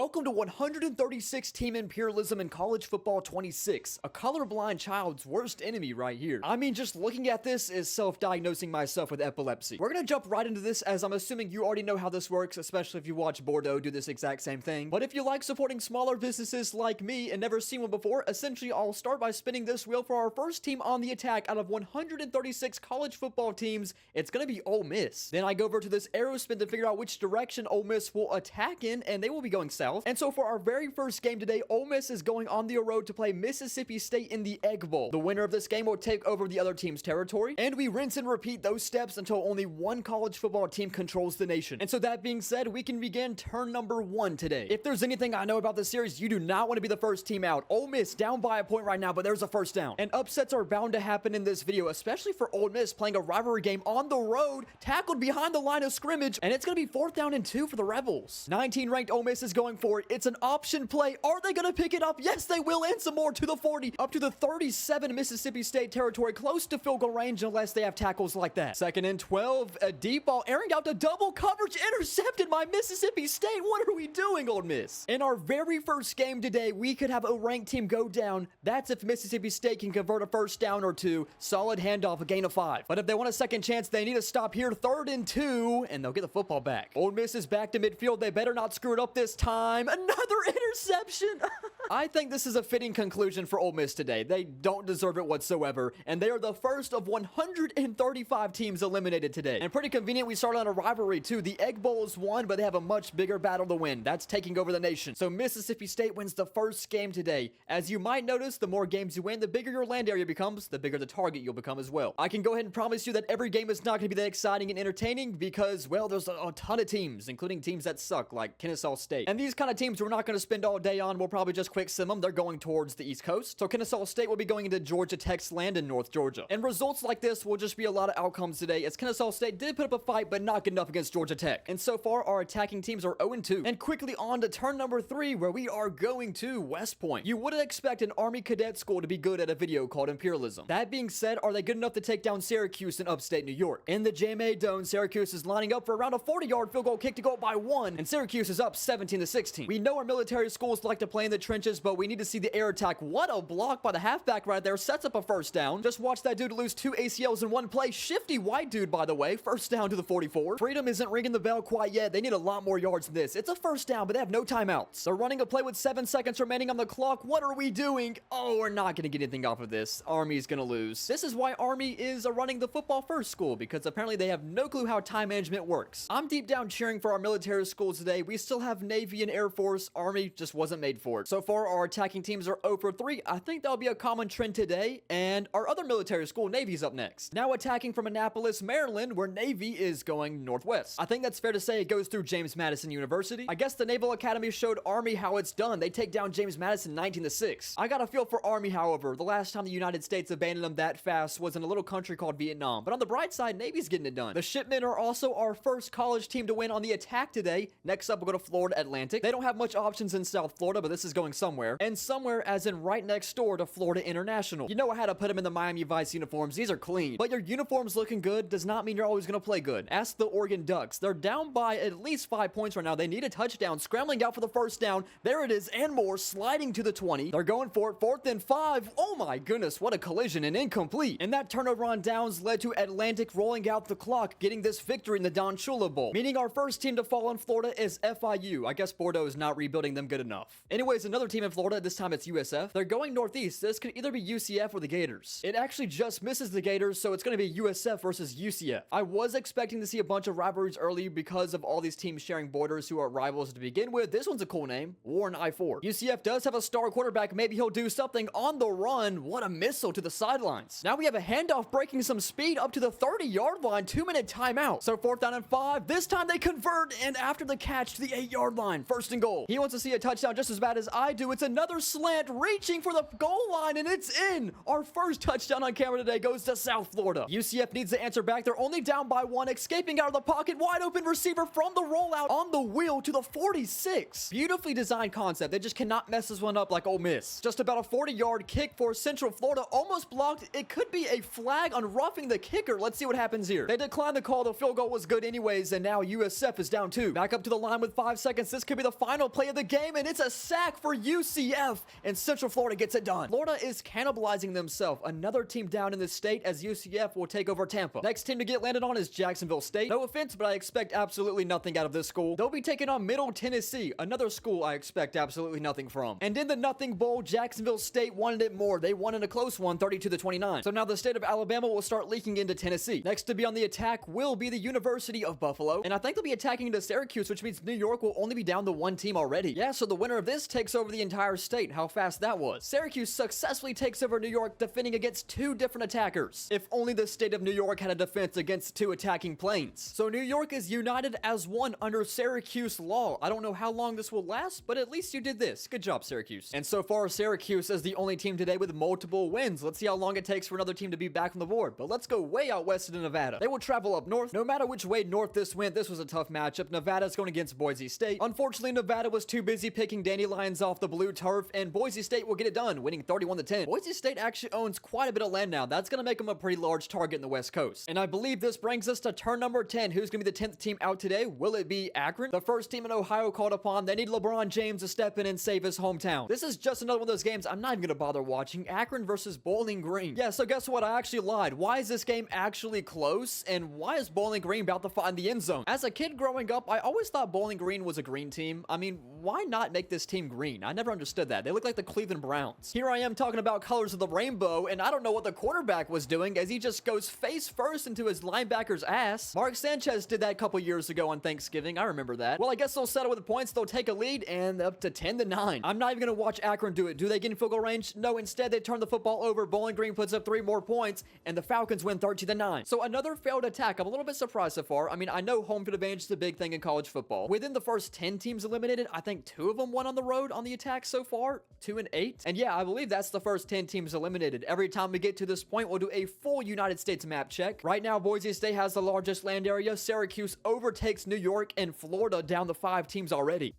welcome to 136 Team Imperialism in College Football 26, a colorblind child's worst enemy right here. I mean, just looking at this is self-diagnosing myself with epilepsy. We're gonna jump right into this as I'm assuming you already know how this works, especially if you watch Bordeaux do this exact same thing. But if you like supporting smaller businesses like me and never seen one before, essentially I'll start by spinning this wheel for our first team on the attack out of 136 college football teams. It's gonna be Ole Miss. Then I go over to this arrow spin to figure out which direction Ole Miss will attack in, and they will be going south. And so for our very first game today, Ole Miss is going on the road to play Mississippi State in the Egg Bowl. The winner of this game will take over the other team's territory, and we rinse and repeat those steps until only one college football team controls the nation. And so that being said, we can begin turn number 1 today. If there's anything I know about this series, you do not want to be the first team out. Ole Miss down by a point right now, but there's a first down. And upsets are bound to happen in this video, especially for Ole Miss playing a rivalry game on the road, tackled behind the line of scrimmage, and it's going to be 4th down and 2 for the Rebels. 19 ranked Ole Miss is going for it. It's an option play. Are they going to pick it up? Yes, they will, and some more to the 40, up to the 37 Mississippi State territory, close to field goal range unless they have tackles like that. 2nd and 12, a deep ball airing out to double coverage, intercepted by Mississippi State. What are we doing, Ole Miss? In our very first game today, we could have a ranked team go down. That's if Mississippi State can convert a first down or two. Solid handoff, a gain of 5. But if they want a second chance, they need to stop here. 3rd and 2, and they'll get the football back. Ole Miss is back to midfield. They better not screw it up this time. Another interception. I think this is a fitting conclusion for Ole Miss today. They don't deserve it whatsoever, and they are the first of 135 teams eliminated today. And pretty convenient, we started on a rivalry too. The Egg Bowl is won, but they have a much bigger battle to win. That's taking over the nation. So Mississippi State wins the first game today. As you might notice, the more games you win, the bigger your land area becomes, the bigger the target you'll become as well. I can go ahead and promise you that every game is not going to be that exciting and entertaining because, well, there's a ton of teams, including teams that suck, like Kennesaw State. And these kind of teams we're not going to spend all day on. We'll probably just quick sim them. They're going towards the East Coast. So Kennesaw State will be going into Georgia Tech's land in North Georgia. And results like this will just be a lot of outcomes today, as Kennesaw State did put up a fight, but not good enough against Georgia Tech. And so far, our attacking teams are 0-2. And quickly on to turn number 3, where we are going to West Point. You wouldn't expect an Army cadet school to be good at a video called Imperialism. That being said, are they good enough to take down Syracuse in upstate New York? In the JMA Dome, Syracuse is lining up for around a 40-yard field goal kick to go up by 1, and Syracuse is up 17-16. We know our military schools like to play in the trenches, but we need to see the air attack. What a block by the halfback right there. Sets up a first down. Just watch that dude lose 2 ACLs in one play. Shifty white dude, by the way. First down to the 44. Freedom isn't ringing the bell quite yet. They need a lot more yards than this. It's a first down, but they have no timeouts. They're running a play with 7 seconds remaining on the clock. What are we doing? Oh, we're not going to get anything off of this. Army's going to lose. This is why Army is a running the football first school, because apparently they have no clue how time management works. I'm deep down cheering for our military schools today. We still have Navy and Air Force. Army just wasn't made for it. So far, our attacking teams are 0 for 3. I think that'll be a common trend today. And our other military school, Navy's up next. Now attacking from Annapolis, Maryland, where Navy is going northwest. I think that's fair to say it goes through James Madison University. I guess the Naval Academy showed Army how it's done. They take down James Madison 19-6. I got a feel for Army, however. The last time the United States abandoned them that fast was in a little country called Vietnam. But on the bright side, Navy's getting it done. The Shipmen are also our first college team to win on the attack today. Next up, we'll go to Florida Atlantic. They don't have much options in South Florida, but this is going somewhere. And somewhere as in right next door to Florida International. You know I had to put them in the Miami Vice uniforms. These are clean. But your uniforms looking good does not mean you're always going to play good. Ask the Oregon Ducks. They're down by at least 5 points right now. They need a touchdown. Scrambling out for the first down. There it is and more. Sliding to the 20. They're going for it. 4th and 5. Oh my goodness. What a collision and incomplete. And that turnover on downs led to Atlantic rolling out the clock, getting this victory in the Don Shula Bowl. Meaning our first team to fall in Florida is FIU. I guess Bordeaux is not rebuilding them good enough. Anyways, another team in Florida. This time it's USF. They're going northeast. This could either be UCF or the Gators. It actually just misses the Gators, so it's going to be USF versus UCF. I was expecting to see a bunch of rivalries early because of all these teams sharing borders who are rivals to begin with. This one's a cool name. Warren I-4. UCF does have a star quarterback. Maybe he'll do something on the run. What a missile to the sidelines. Now we have a handoff breaking some speed up to the 30-yard line. 2-minute timeout. So 4th down and 5. This time they convert, and after the catch to the 8-yard line. 1st and goal. He wants to see a touchdown just as bad as I do. do. It's another slant reaching for the goal line, and it's in. Our first touchdown on camera today goes to South Florida. UCF needs to answer back. They're only down by 1, escaping out of the pocket. Wide open receiver from the rollout on the wheel to the 46. Beautifully designed concept. They just cannot mess this one up like Ole Miss. Just about a 40-yard kick for Central Florida. Almost blocked. It could be a flag on roughing the kicker. Let's see what happens here. They declined the call. The field goal was good anyways, and now USF is down 2. Back up to the line with 5 seconds. This could be the final play of the game, and it's a sack for UCF, and Central Florida gets it done. Florida is cannibalizing themselves. Another team down in the state as UCF will take over Tampa. Next team to get landed on is Jacksonville State. No offense, but I expect absolutely nothing out of this school. They'll be taking on Middle Tennessee, another school I expect absolutely nothing from. And in the Nothing Bowl, Jacksonville State wanted it more. They won in a close one, 32-29. So now the state of Alabama will start leaking into Tennessee. Next to be on the attack will be the University of Buffalo, and I think they'll be attacking into Syracuse, which means New York will only be down to 1 team already. Yeah, so the winner of this takes over the entire state. How fast that was. Syracuse successfully takes over New York, defending against 2 different attackers. If only the state of New York had a defense against 2 attacking planes. So New York is united as one under Syracuse law. I don't know how long this will last, but at least you did this. Good job, Syracuse. And so far, Syracuse is the only team today with multiple wins. Let's see how long it takes for another team to be back on the board. But let's go way out west into Nevada. They will travel up north. No matter which way north this went, this was a tough matchup. Nevada's going against Boise State. Unfortunately, Nevada was too busy picking dandelions off the blue turf, and Boise State will get it done, winning 31-10. Boise State actually owns quite a bit of land now. That's going to make them a pretty large target in the West Coast. And I believe this brings us to turn number 10. Who's going to be the 10th team out today? Will it be Akron? The first team in Ohio called upon. They need LeBron James to step in and save his hometown. This is just another one of those games I'm not even going to bother watching. Akron versus Bowling Green. Yeah, so guess what? I actually lied. Why is this game actually close? And why is Bowling Green about to find the end zone? As a kid growing up, I always thought Bowling Green was a green team. I mean, why not make this team green? I never understood that. They look like the Cleveland Browns. Here I am talking about colors of the rainbow, and I don't know what the quarterback was doing as he just goes face first into his linebacker's ass. Mark Sanchez did that a couple years ago on Thanksgiving. I remember that. Well, I guess they'll settle with the points. They'll take a lead and up to 10-9. I'm not even going to watch Akron do it. Do they get in field goal range? No, instead they turn the football over. Bowling Green puts up 3 more points, and the Falcons win 13-9. So another failed attack. I'm a little bit surprised so far. I mean, I know home field advantage is a big thing in college football. Within the first 10 teams eliminated, I think 2 of them won on the road on the attack so far, 2-8. And yeah, I believe that's the first 10 teams eliminated. Every time we get to this point, we'll do a full United States map check. Right now, Boise State has the largest land area. Syracuse overtakes New York and Florida down to 5 teams already.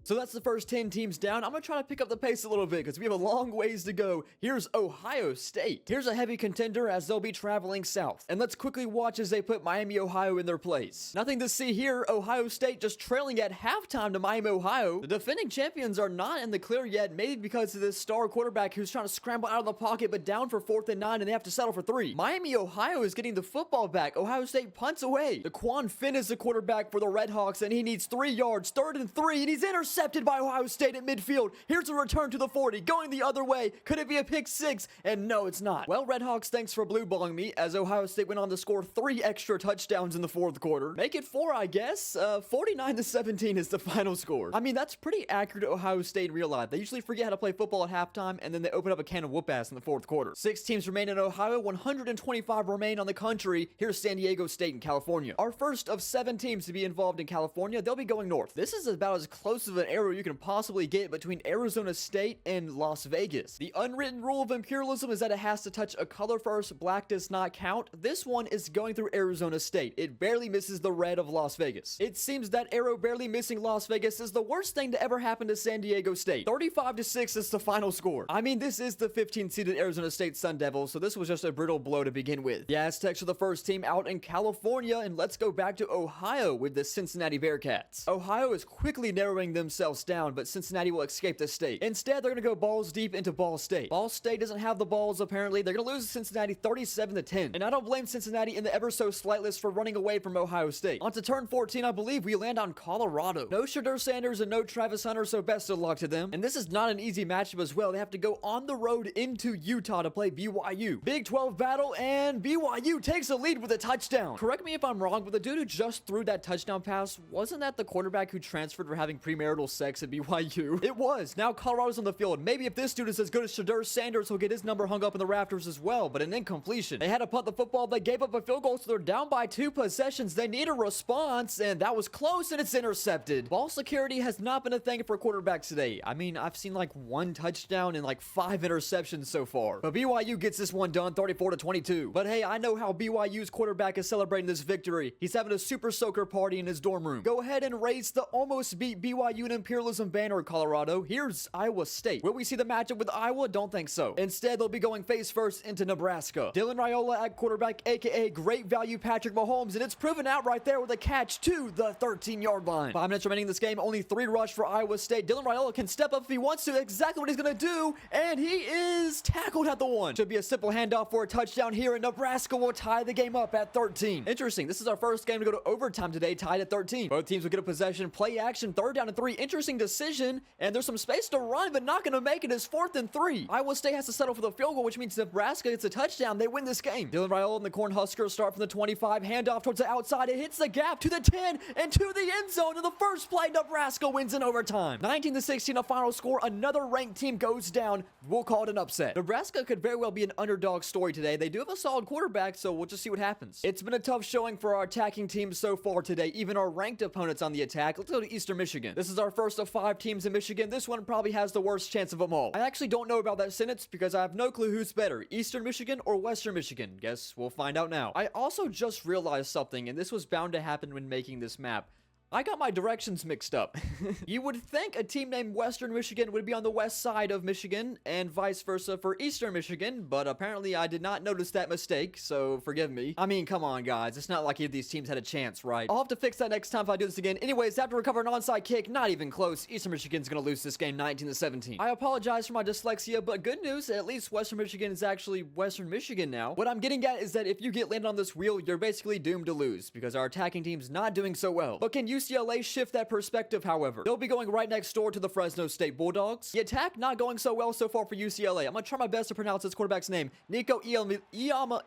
So that's the first 10 teams down. I'm going to try to pick up the pace a little bit because we have a long ways to go. Here's Ohio State. Here's a heavy contender as they'll be traveling south. And let's quickly watch as they put Miami, Ohio in their place. Nothing to see here. Ohio State just trailing at halftime to Miami, Ohio. The defending champions are not in the clear yet, maybe because of this star quarterback who's trying to scramble out of the pocket, but down for 4th and 9, and they have to settle for 3. Miami, Ohio is getting the football back. Ohio State punts away. DeQuan Finn is the quarterback for the Redhawks, and he needs 3 yards. 3rd and 3, and he's intercepted by Ohio State at midfield. Here's a return to the 40, going the other way. Could it be a pick 6? And no, it's not. Well, Redhawks, thanks for blue balling me, as Ohio State went on to score 3 extra touchdowns in the 4th quarter. Make it 4, I guess. 49-17 is the final score. I mean, that's pretty accurate to Ohio State in real life. They usually forget how to play football at halftime, and then they open up a can of whoop ass in the 4th quarter. 6 teams remain in Ohio, 125 remain on the country. Here's San Diego State in California. Our first of 7 teams to be involved in California. They'll be going north. This is about as close of an arrow you can possibly get between Arizona State and Las Vegas. The unwritten rule of imperialism is that it has to touch a color first. Black does not count. This one is going through Arizona State. It barely misses the red of Las Vegas. It seems that arrow barely missing Las Vegas is the worst thing to ever happen to San Diego State. 35-6 is the final score. I mean, this is the 15th-seeded Arizona State Sun Devils, so this was just a brutal blow to begin with. The Aztecs are the first team out in California, and let's go back to Ohio with the Cincinnati Bearcats. Ohio is quickly narrowing themselves down, but Cincinnati will escape the state. Instead, they're going to go balls deep into Ball State. Ball State doesn't have the balls, apparently. They're going to lose to Cincinnati 37-10. And I don't blame Cincinnati in the ever so slight list for running away from Ohio State. On to turn 14, I believe we land on Colorado. No Shadur Sanders and no Travis Hunter, so best of luck to them. And this is not an easy matchup as well. They have to go on the road into Utah to play BYU. Big 12 battle, and BYU takes the lead with a touchdown. Correct me if I'm wrong, but the dude who just threw that touchdown pass, wasn't that the quarterback who transferred for having premarital sex at BYU. It was. Now Colorado's on the field. Maybe if this dude is as good as Shadur Sanders, he'll get his number hung up in the rafters as well, but an incompletion. They had to punt the football. They gave up a field goal, so they're down by 2 possessions. They need a response, and that was close, and it's intercepted. Ball security has not been a thing for quarterbacks today. I mean, I've seen like 1 touchdown and like 5 interceptions so far. But BYU gets this one done, 34-22. But hey, I know how BYU's quarterback is celebrating this victory. He's having a super soaker party in his dorm room. Go ahead and raise the almost beat BYU and Imperialism banner, Colorado. Here's Iowa State. Will we see the matchup with Iowa? Don't think so. Instead, they'll be going face first into Nebraska. Dylan Raiola at quarterback, aka great value Patrick Mahomes, and it's proven out right there with a catch to the 13-yard line. 5 minutes remaining in this game, only 3 rush for Iowa State. Dylan Raiola can step up if he wants to, exactly what he's gonna do, and he is tackled at the 1. Should be a simple handoff for a touchdown here, and Nebraska will tie the game up at 13. Interesting, this is our first game to go to overtime today, tied at 13. Both teams will get a possession, play action, 3rd down and 3. Interesting decision, and there's some space to run, but not gonna make it. It's 4th and 3. Iowa State has to settle for the field goal, which means Nebraska gets a touchdown. They win this game. Dylan Raiola and the Cornhuskers start from the 25, handoff towards the outside. It hits the gap to the 10 and to the end zone. In the first play, Nebraska wins in overtime. 19-16, a final score. Another ranked team goes down. We'll call it an upset. Nebraska could very well be an underdog story today. They do have a solid quarterback, so we'll just see what happens. It's been a tough showing for our attacking teams so far today, even our ranked opponents on the attack. Let's go to Eastern Michigan. This is our first of 5 teams in Michigan. This one probably has the worst chance of them all. I actually don't know about that sentence because I have no clue who's better, Eastern Michigan or Western Michigan. Guess we'll find out now. I also just realized something, and this was bound to happen when making this map. I got my directions mixed up. You would think a team named Western Michigan would be on the west side of Michigan and vice versa for Eastern Michigan, but apparently I did not notice that mistake, so forgive me. I mean, come on, guys. It's not like either of these teams had a chance, right? I'll have to fix that next time if I do this again. Anyways, after recover an onside kick, not even close. Eastern Michigan's gonna lose this game 19-17. I apologize for my dyslexia, but good news, at least Western Michigan is actually Western Michigan now. What I'm getting at is that if you get landed on this wheel, you're basically doomed to lose because our attacking team's not doing so well. But can UCLA shift that perspective, however? They'll be going right next door to the Fresno State Bulldogs. The attack not going so well so far for UCLA. I'm gonna try my best to pronounce this quarterback's name. Nico Iamaleava?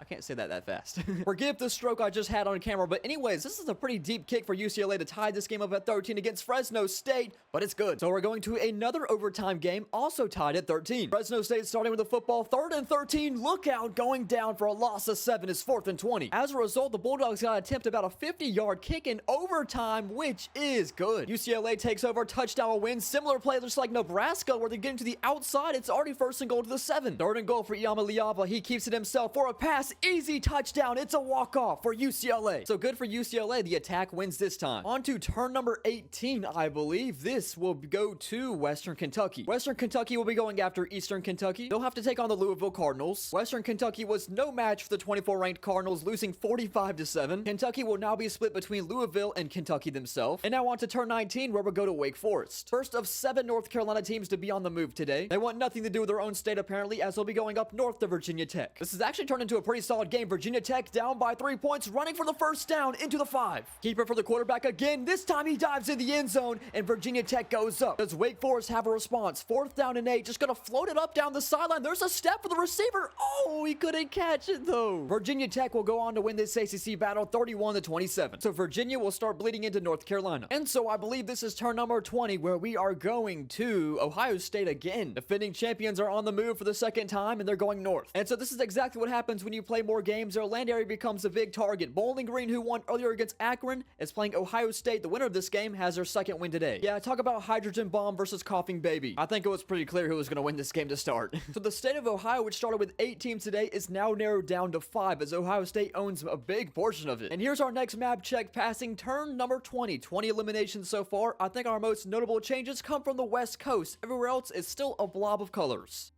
I can't say that fast. Forgive the stroke I just had on camera, but anyways, this is a pretty deep kick for UCLA to tie this game up at 13 against Fresno State, but it's good. So we're going to another overtime game, also tied at 13. Fresno State starting with the football, 3rd and 13. Look out, going down for a loss of 7 is 4th and 20. As a result, the Bulldogs got to attempt about a 50-yard kick in overtime, which is good. UCLA takes over, touchdown will win. Similar play just like Nebraska, where they're getting to the outside. It's already 1st and goal to the 7. 3rd and goal for Iamaleava. He keeps it himself for a pass. Easy touchdown. It's a walk-off for UCLA. So good for UCLA. The attack wins this time. On to turn number 18, I believe. This will go to Western Kentucky. Western Kentucky will be going after Eastern Kentucky. They'll have to take on the Louisville Cardinals. Western Kentucky was no match for the 24-ranked Cardinals, losing 45-7. Kentucky will now be split between Louisville and Kentucky themselves. And now on to turn 19, where we'll go to Wake Forest. First of 7 North Carolina teams to be on the move today. They want nothing to do with their own state, apparently, as they'll be going up north to Virginia Tech. This has actually turned into a pretty solid game. Virginia Tech down by 3 points, running for the 1st down into the 5. Keeper for the quarterback again. This time he dives in the end zone, and Virginia Tech goes up. Does Wake Forest have a response? 4th down and 8. Just gonna float it up down the sideline. There's a step for the receiver. Oh, he couldn't catch it though. Virginia Tech will go on to win this ACC battle 31-27. So Virginia will start bleeding into North Carolina. And so I believe this is turn number 20, where we are going to Ohio State again. Defending champions are on the move for the 2nd time, and they're going north. And so this is exactly what happens when you play more games. Their land area becomes a big target. Bowling Green, who won earlier against Akron, is playing Ohio State. The winner of this game has their 2nd win today. Yeah, talk about hydrogen bomb versus coughing baby. I think it was pretty clear who was going to win this game to start. So the state of Ohio, which started with 8 teams today, is now narrowed down to 5, as Ohio State owns a big portion of it. And here's our next map check, passing turn number 20. 20 eliminations so far. I think our most notable changes come from the West Coast. Everywhere else is still a blob of colors.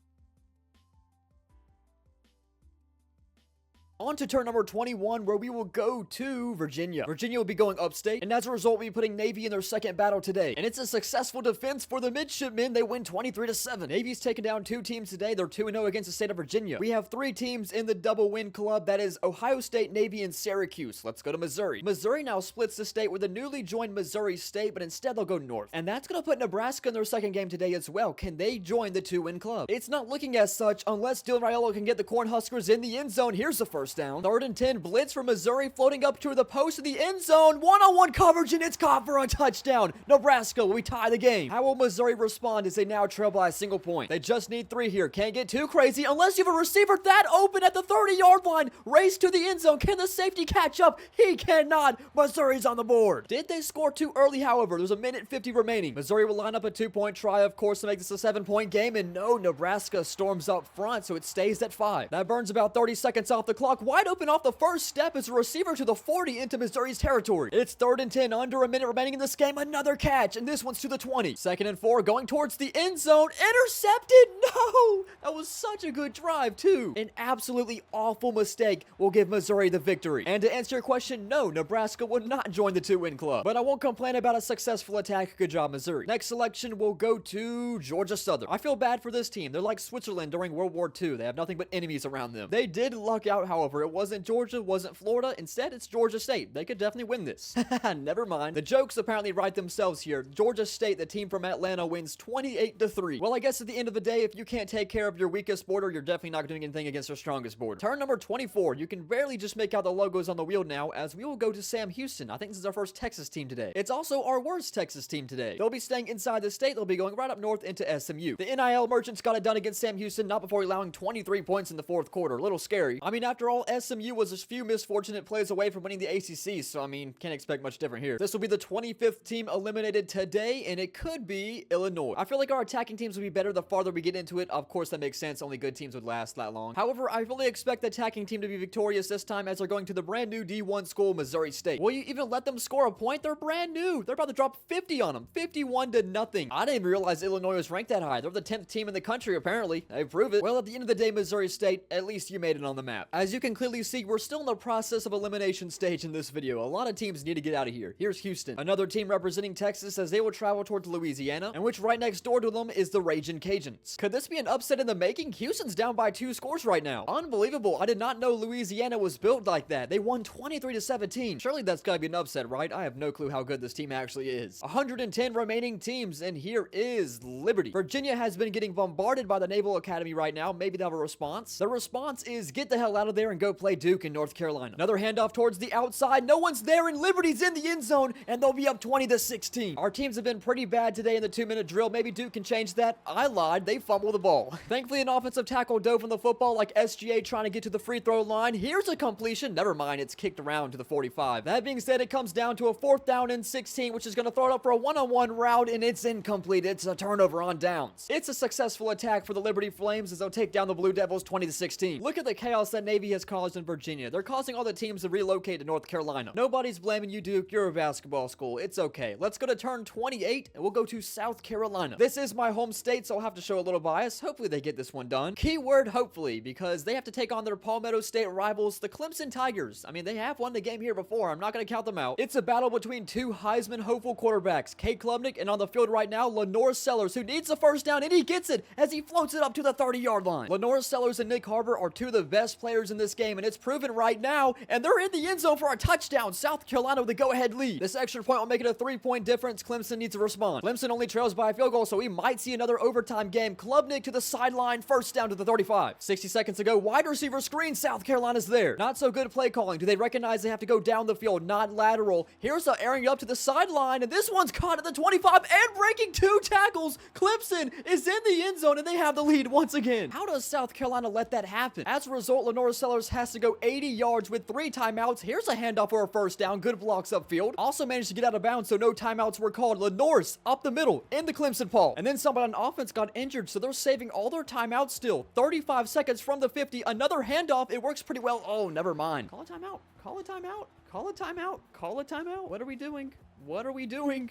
On to turn number 21, where we will go to Virginia. Virginia will be going upstate, and as a result, we'll be putting Navy in their 2nd battle today. And it's a successful defense for the midshipmen. They win 23-7. Navy's taken down 2 teams today. They're 2-0 against the state of Virginia. We have 3 teams in the double win club. That is Ohio State, Navy, and Syracuse. Let's go to Missouri. Missouri now splits the state with a newly joined Missouri State, but instead they'll go north. And that's going to put Nebraska in their 2nd game today as well. Can they join the 2-win club? It's not looking as such unless Dylan Raiola can get the Cornhuskers in the end zone. Here's the first first down. 3rd and 10, blitz from Missouri, floating up to the post of the end zone. One-on-one coverage, and it's caught for a touchdown. Nebraska will tie the game. How will Missouri respond as they now trail by a single point? They just need 3 here. Can't get too crazy unless you have a receiver that open at the 30-yard line. Race to the end zone. Can the safety catch up? He cannot. Missouri's on the board. Did they score too early, however? There's a minute 50 remaining. Missouri will line up a 2-point try, of course, to make this a 7-point game, and no, Nebraska storms up front, so it stays at 5. That burns about 30 seconds off the clock. Wide open off the first step is a receiver to the 40 into Missouri's territory. It's 3rd and 10, under a minute remaining in this game. Another catch, and this one's to the 20. 2nd and 4, going towards the end zone. Intercepted! No! That was such a good drive, too. An absolutely awful mistake will give Missouri the victory. And to answer your question, no, Nebraska would not join the 2-win club. But I won't complain about a successful attack. Good job, Missouri. Next selection will go to Georgia Southern. I feel bad for this team. They're like Switzerland during World War II. They have nothing but enemies around them. They did luck out, however. It wasn't Georgia, wasn't Florida. Instead, it's Georgia State. They could definitely win this. Never mind. The jokes apparently write themselves here. Georgia State, the team from Atlanta, wins 28-3. Well, I guess at the end of the day, if you can't take care of your weakest border, you're definitely not doing anything against your strongest border. Turn number 24. You can barely just make out the logos on the wheel now, as we will go to Sam Houston. I think this is our first Texas team today. It's also our worst Texas team today. They'll be staying inside the state. They'll be going right up north into SMU. The NIL merchants got it done against Sam Houston, not before allowing 23 points in the 4th quarter. A little scary. I mean, after all, SMU was a few misfortunate plays away from winning the ACC, so I mean, can't expect much different here. This will be the 25th team eliminated today, and it could be Illinois. I feel like our attacking teams will be better the farther we get into it. Of course, that makes sense. Only good teams would last that long. However, I fully expect the attacking team to be victorious this time, as they're going to the brand new D1 school, Missouri State. Will you even let them score a point? They're brand new. They're about to drop 50 on them. 51-0. I didn't even realize Illinois was ranked that high. They're the 10th team in the country, apparently. They prove it. Well, at the end of the day, Missouri State, at least you made it on the map. As you can clearly see, we're still in the process of elimination stage in this video. A lot of teams need to get out of here. Here's Houston, another team representing Texas, as they will travel towards Louisiana, and which right next door to them is the Ragin' Cajuns. Could this be an upset in the making? Houston's down by 2 scores right now. Unbelievable. I did not know Louisiana was built like that. They won 23-17. Surely that's gotta be an upset, right? I have no clue how good this team actually is. 110 remaining teams, and here is Liberty. Virginia has been getting bombarded by the Naval Academy right now. Maybe they'll have a response. The response is get the hell out of there and go play Duke in North Carolina. Another handoff towards the outside. No one's there, and Liberty's in the end zone, and they'll be up 20-16. Our teams have been pretty bad today in the 2-minute drill. Maybe Duke can change that. I lied. They fumble the ball. Thankfully, an offensive tackle dove on the football like SGA trying to get to the free throw line. Here's a completion. Never mind. It's kicked around to the 45. That being said, it comes down to a 4th down and 16, which is going to throw it up for a one-on-one route, and it's incomplete. It's a turnover on downs. It's a successful attack for the Liberty Flames as they'll take down the Blue Devils 20-16. Look at the chaos that Navy has caused in Virginia. They're causing all the teams to relocate to North Carolina. Nobody's blaming you, Duke. You're a basketball school. It's okay. Let's go to turn 28, and we'll go to South Carolina. This is my home state, so I'll have to show a little bias. Hopefully they get this one done. Keyword hopefully, because they have to take on their Palmetto State rivals, the Clemson Tigers. I mean, they have won the game here before. I'm not going to count them out. It's a battle between 2 Heisman hopeful quarterbacks, Cade Klubnik, and on the field right now, Lenore Sellers, who needs the first down, and he gets it as he floats it up to the 30-yard line. Lenore Sellers and Nick Harbor are 2 of the best players in this game, and it's proven right now, and they're in the end zone for a touchdown. South Carolina with a go-ahead lead. This extra point will make it a 3-point difference. Clemson needs to respond. Clemson only trails by a field goal, so we might see another overtime game. Klubnik to the sideline, first down to the 35. 60 seconds to go. Wide receiver screen. South Carolina's there. Not so good play calling. Do they recognize they have to go down the field, not lateral? Here's the airing up to the sideline, and this one's caught at the 25 and breaking 2 tackles. Clemson is in the end zone, and they have the lead once again. How does South Carolina let that happen? As a result, Lenore Sellers has to go 80 yards with 3 timeouts. Here's a handoff for a first down. Good blocks upfield. Also managed to get out of bounds, so no timeouts were called. Lenore's up the middle in the Clemson paw. And then somebody on offense got injured, so they're saving all their timeouts still. 35 seconds from the 50. Another handoff. It works pretty well. Oh, never mind. Call a timeout. Call a timeout. Call a timeout. Call a timeout. What are we doing? What are we doing?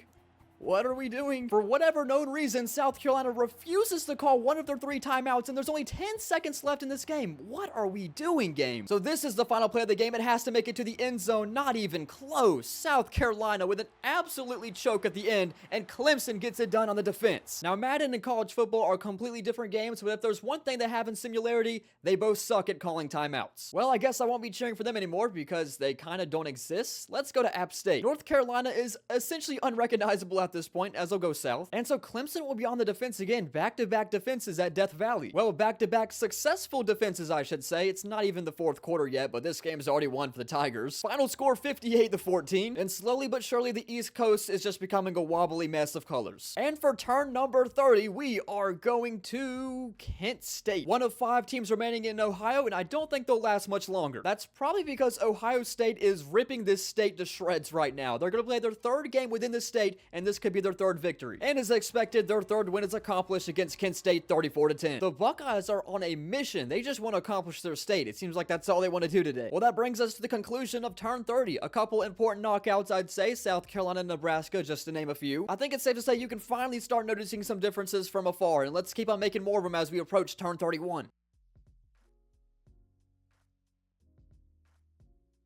What are we doing? For whatever known reason, South Carolina refuses to call one of their 3 timeouts, and there's only 10 seconds left in this game. What are we doing, game? So this is the final play of the game. It has to make it to the end zone. Not even close. South Carolina with an absolutely choke at the end, and Clemson gets it done on the defense. Now, Madden and college football are completely different games, but if there's one thing they have in similarity, they both suck at calling timeouts. Well, I guess I won't be cheering for them anymore because they kind of don't exist. Let's go to App State. North Carolina is essentially unrecognizable at at this point, as they'll go south. And so Clemson will be on the defense again, back-to-back defenses at Death Valley. Well, back-to-back successful defenses, I should say. It's not even the fourth quarter yet, but this game's already won for the Tigers. Final score 58-14, and slowly but surely the East Coast is just becoming a wobbly mess of colors. And for turn number 30, we are going to Kent State. One of 5 teams remaining in Ohio, and I don't think they'll last much longer. That's probably because Ohio State is ripping this state to shreds right now. They're going to play their 3rd game within the state, and this could be their 3rd victory. And as expected, their 3rd win is accomplished against Kent State 34-10. The Buckeyes are on a mission. They just want to accomplish their state. It seems like that's all they want to do today. Well, that brings us to the conclusion of turn 30. A couple important knockouts, I'd say. South Carolina and Nebraska, just to name a few. I think it's safe to say you can finally start noticing some differences from afar, and let's keep on making more of them as we approach turn 31.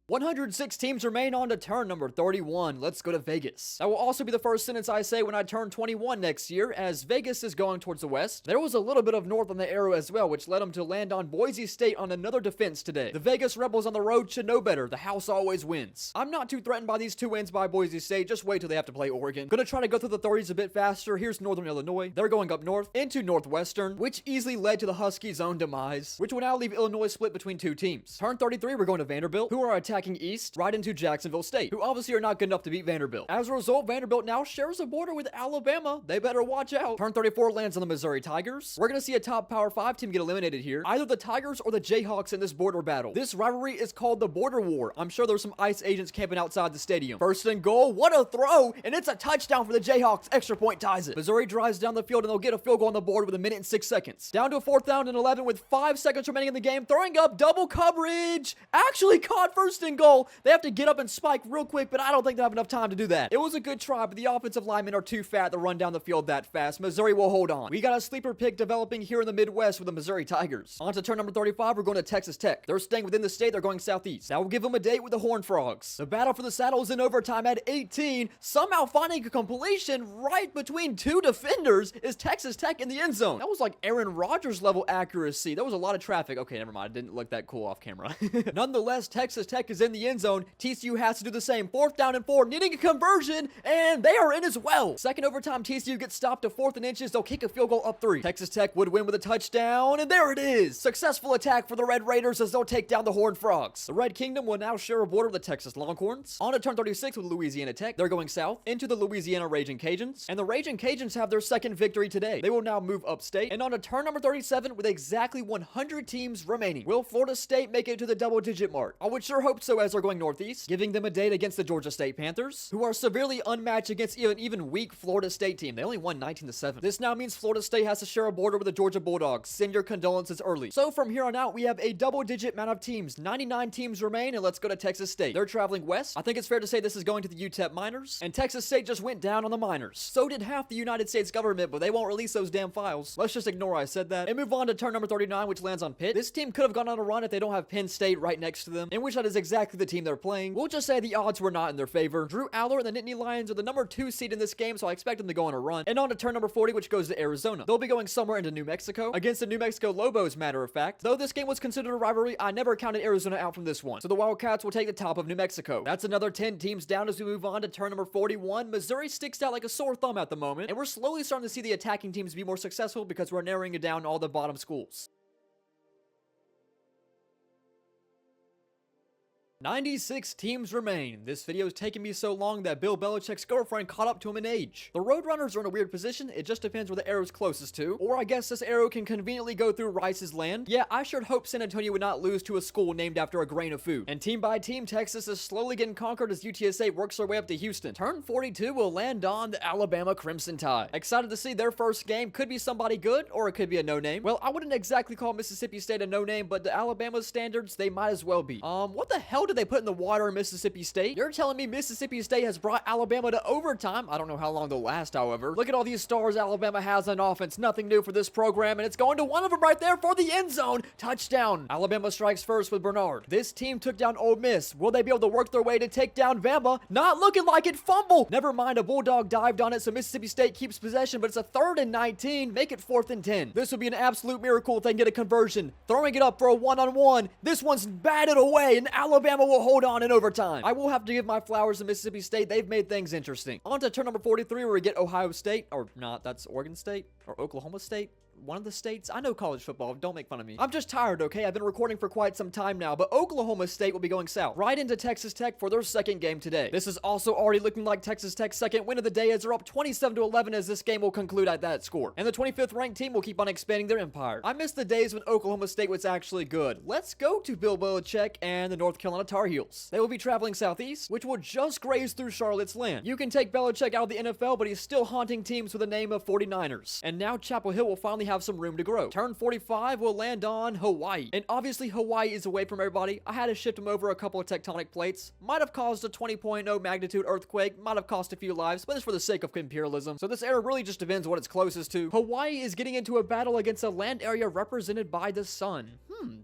106 teams remain on to turn number 31. Let's go to Vegas. That will also be the first sentence I say when I turn 21 next year, as Vegas is going towards the west. There was a little bit of north on the arrow as well, which led them to land on Boise State on another defense today. The Vegas Rebels on the road should know better. The house always wins. I'm not too threatened by these 2 wins by Boise State. Just wait till they have to play Oregon. Gonna try to go through the 30s a bit faster. Here's Northern Illinois. They're going up north into Northwestern, which easily led to the Huskies' own demise, which will now leave Illinois split between 2 teams. Turn 33, we're going to Vanderbilt, who are attacking east, right into Jacksonville State, who obviously are not good enough to beat Vanderbilt. As a result, Vanderbilt now shares a border with Alabama. They better watch out. Turn 34 lands on the Missouri Tigers. We're going to see a top Power 5 team get eliminated here. Either the Tigers or the Jayhawks in this border battle. This rivalry is called the Border War. I'm sure there's some ICE agents camping outside the stadium. First and goal. What a throw! And it's a touchdown for the Jayhawks. Extra point ties it. Missouri drives down the field and they'll get a field goal on the board with 1:06. Down to a 4th down and 11 with 5 seconds remaining in the game. Throwing up double coverage. Actually caught first and goal. They have to get up and spike real quick, but I don't think they have enough time to do that. It was a good try, but the offensive linemen are too fat to run down the field that fast. Missouri will hold on. We got a sleeper pick developing here in the Midwest with the Missouri Tigers. On to turn number 35, we're going to Texas Tech. They're staying within the state, they're going southeast. That will give them a date with the Horned Frogs. The battle for the saddle is in overtime at 18. Somehow finding a completion right between 2 defenders is Texas Tech in the end zone. That was like Aaron Rodgers level accuracy. There was a lot of traffic. Okay, never mind. It didn't look that cool off camera. Nonetheless, Texas Tech is in the end zone. TCU has to do the same. 4th down and 4, needing a conversion, and they are in as well. Second overtime, TCU gets stopped to 4th and inches. They'll kick a field goal up 3. Texas Tech would win with a touchdown, and there it is. Successful attack for the Red Raiders as they'll take down the Horned Frogs. The Red Kingdom will now share a border with the Texas Longhorns. On to turn 36 with Louisiana Tech. They're going south into the Louisiana Raging Cajuns, and the Raging Cajuns have their 2nd victory today. They will now move upstate, and on to turn number 37 with exactly 100 teams remaining. Will Florida State make it to the double-digit mark? I would sure hope so, as they're going northeast, giving them a date against the Georgia State Panthers, who are severely unmatched against even weak Florida State team. They only won 19-7. This now means Florida State has to share a border with the Georgia Bulldogs. Send your condolences early. So from here on out, we have a double-digit amount of teams. 99 teams remain, and let's go to Texas State. They're traveling west. I think it's fair to say this is going to the UTEP Miners, and Texas State just went down on the Miners. So did half the United States government, but they won't release those damn files. Let's just ignore I said that, and move on to turn number 39, which lands on Pitt. This team could have gone on a run if they don't have Penn State right next to them, in which that is exactly the team they're playing. We'll just say the odds were not in their favor. Drew Aller and the Nittany Lions are the number 2 seed in this game, so I expect them to go on a run. And on to turn number 40, which goes to Arizona. They'll be going somewhere into New Mexico, against the New Mexico Lobos, matter of fact. Though this game was considered a rivalry, I never counted Arizona out from this one. So the Wildcats will take the top of New Mexico. That's another 10 teams down as we move on to turn number 41. Missouri sticks out like a sore thumb at the moment, and we're slowly starting to see the attacking teams be more successful because we're narrowing it down to all the bottom schools. 96 teams remain. This video is taking me so long that Bill Belichick's girlfriend caught up to him in age. The Roadrunners are in a weird position. It just depends where the arrow's closest to. Or I guess this arrow can conveniently go through Rice's land. Yeah, I sure hope San Antonio would not lose to a school named after a grain of food. And team by team, Texas is slowly getting conquered as UTSA works their way up to Houston. Turn 42 will land on the Alabama Crimson Tide. Excited to see their first game. Could be somebody good, or it could be a no-name. Well, I wouldn't exactly call Mississippi State a no-name, but to Alabama's standards, they might as well be. What the hell did they put in the water in Mississippi State? You're telling me Mississippi State has brought Alabama to overtime? I don't know how long they'll last, however. Look at all these stars Alabama has on offense. Nothing new for this program, and it's going to one of them right there for the end zone. Touchdown. Alabama strikes first with Bernard. This team took down Ole Miss. Will they be able to work their way to take down Bama? Not looking like it. Fumble. Never mind, a Bulldog dived on it, so Mississippi State keeps possession, but it's a 3rd and 19. Make it 4th and 10. This would be an absolute miracle if they can get a conversion. Throwing it up for a one-on-one. This one's batted away, and Alabama Bama will hold on in overtime. I will have to give my flowers to Mississippi State. They've made things interesting. On to turn number 43 where we get Ohio State, or not, that's Oregon State, or Oklahoma State. One of the states? I know college football. Don't make fun of me. I'm just tired, okay? I've been recording for quite some time now, but Oklahoma State will be going south right into Texas Tech for their second game today. This is also already looking like Texas Tech's second win of the day as they're up 27-11 as this game will conclude at that score. And the 25th ranked team will keep on expanding their empire. I miss the days when Oklahoma State was actually good. Let's go to Bill Belichick and the North Carolina Tar Heels. They will be traveling southeast, which will just graze through Charlotte's land. You can take Belichick out of the NFL, but he's still haunting teams with the name of 49ers. And now Chapel Hill will finally have some room to grow. Turn 45 will land on Hawaii. And obviously Hawaii is away from everybody. I had to shift them over a couple of tectonic plates. Might have caused a 20.0 magnitude earthquake. Might have cost a few lives, but it's for the sake of imperialism. So this area really just depends what it's closest to. Hawaii is getting into a battle against a land area represented by the sun.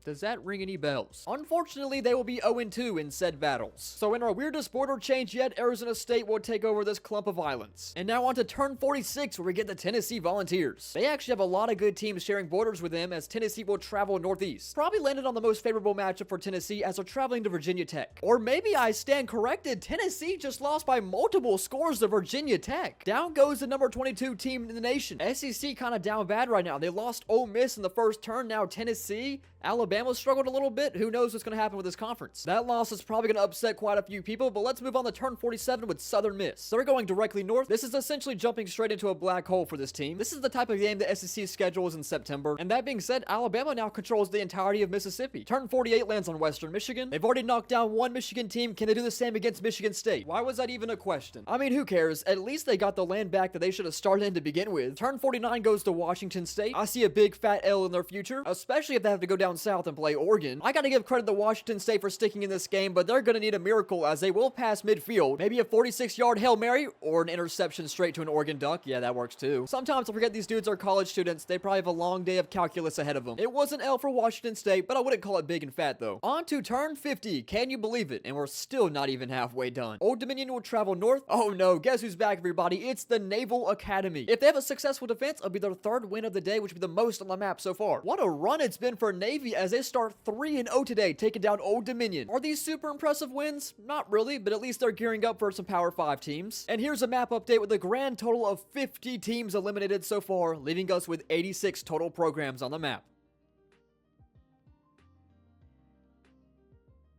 Does that ring any bells? Unfortunately, they will be 0-2 in said battles. So in our weirdest border change yet, Arizona State will take over this clump of islands. And now on to turn 46 where we get the Tennessee Volunteers. They actually have a lot of good teams sharing borders with them as Tennessee will travel northeast. Probably landed on the most favorable matchup for Tennessee as they're traveling to Virginia Tech. Or maybe I stand corrected, Tennessee just lost by multiple scores to Virginia Tech. Down goes the number 22 team in the nation. SEC kind of down bad right now. They lost Ole Miss in the first turn. Now Tennessee, Alabama struggled a little bit. Who knows what's going to happen with this conference? That loss is probably going to upset quite a few people, but let's move on to turn 47 with Southern Miss. They're going directly north. This is essentially jumping straight into a black hole for this team. This is the type of game the SEC schedules in September. And that being said, Alabama now controls the entirety of Mississippi. Turn 48 lands on Western Michigan. They've already knocked down one Michigan team. Can they do the same against Michigan State? Why was that even a question? I mean, who cares? At least they got the land back that they should have started in to begin with. Turn 49 goes to Washington State. I see a big fat L in their future, especially if they have to go down south and play Oregon. I gotta give credit to Washington State for sticking in this game, but they're gonna need a miracle as they will pass midfield. Maybe a 46-yard Hail Mary or an interception straight to an Oregon Duck. Yeah, that works too. Sometimes I forget these dudes are college students. They probably have a long day of calculus ahead of them. It was an L for Washington State, but I wouldn't call it big and fat though. On to turn 50. Can you believe it? And we're still not even halfway done. Old Dominion will travel north. Oh no, guess who's back, everybody? It's the Naval Academy. If they have a successful defense, it'll be their third win of the day, which will be the most on the map so far. What a run it's been for Navy as they start 3-0 today, taking down Old Dominion. Are these super impressive wins? Not really, but at least they're gearing up for some Power 5 teams. And here's a map update with a grand total of 50 teams eliminated so far, leaving us with 86 total programs on the map.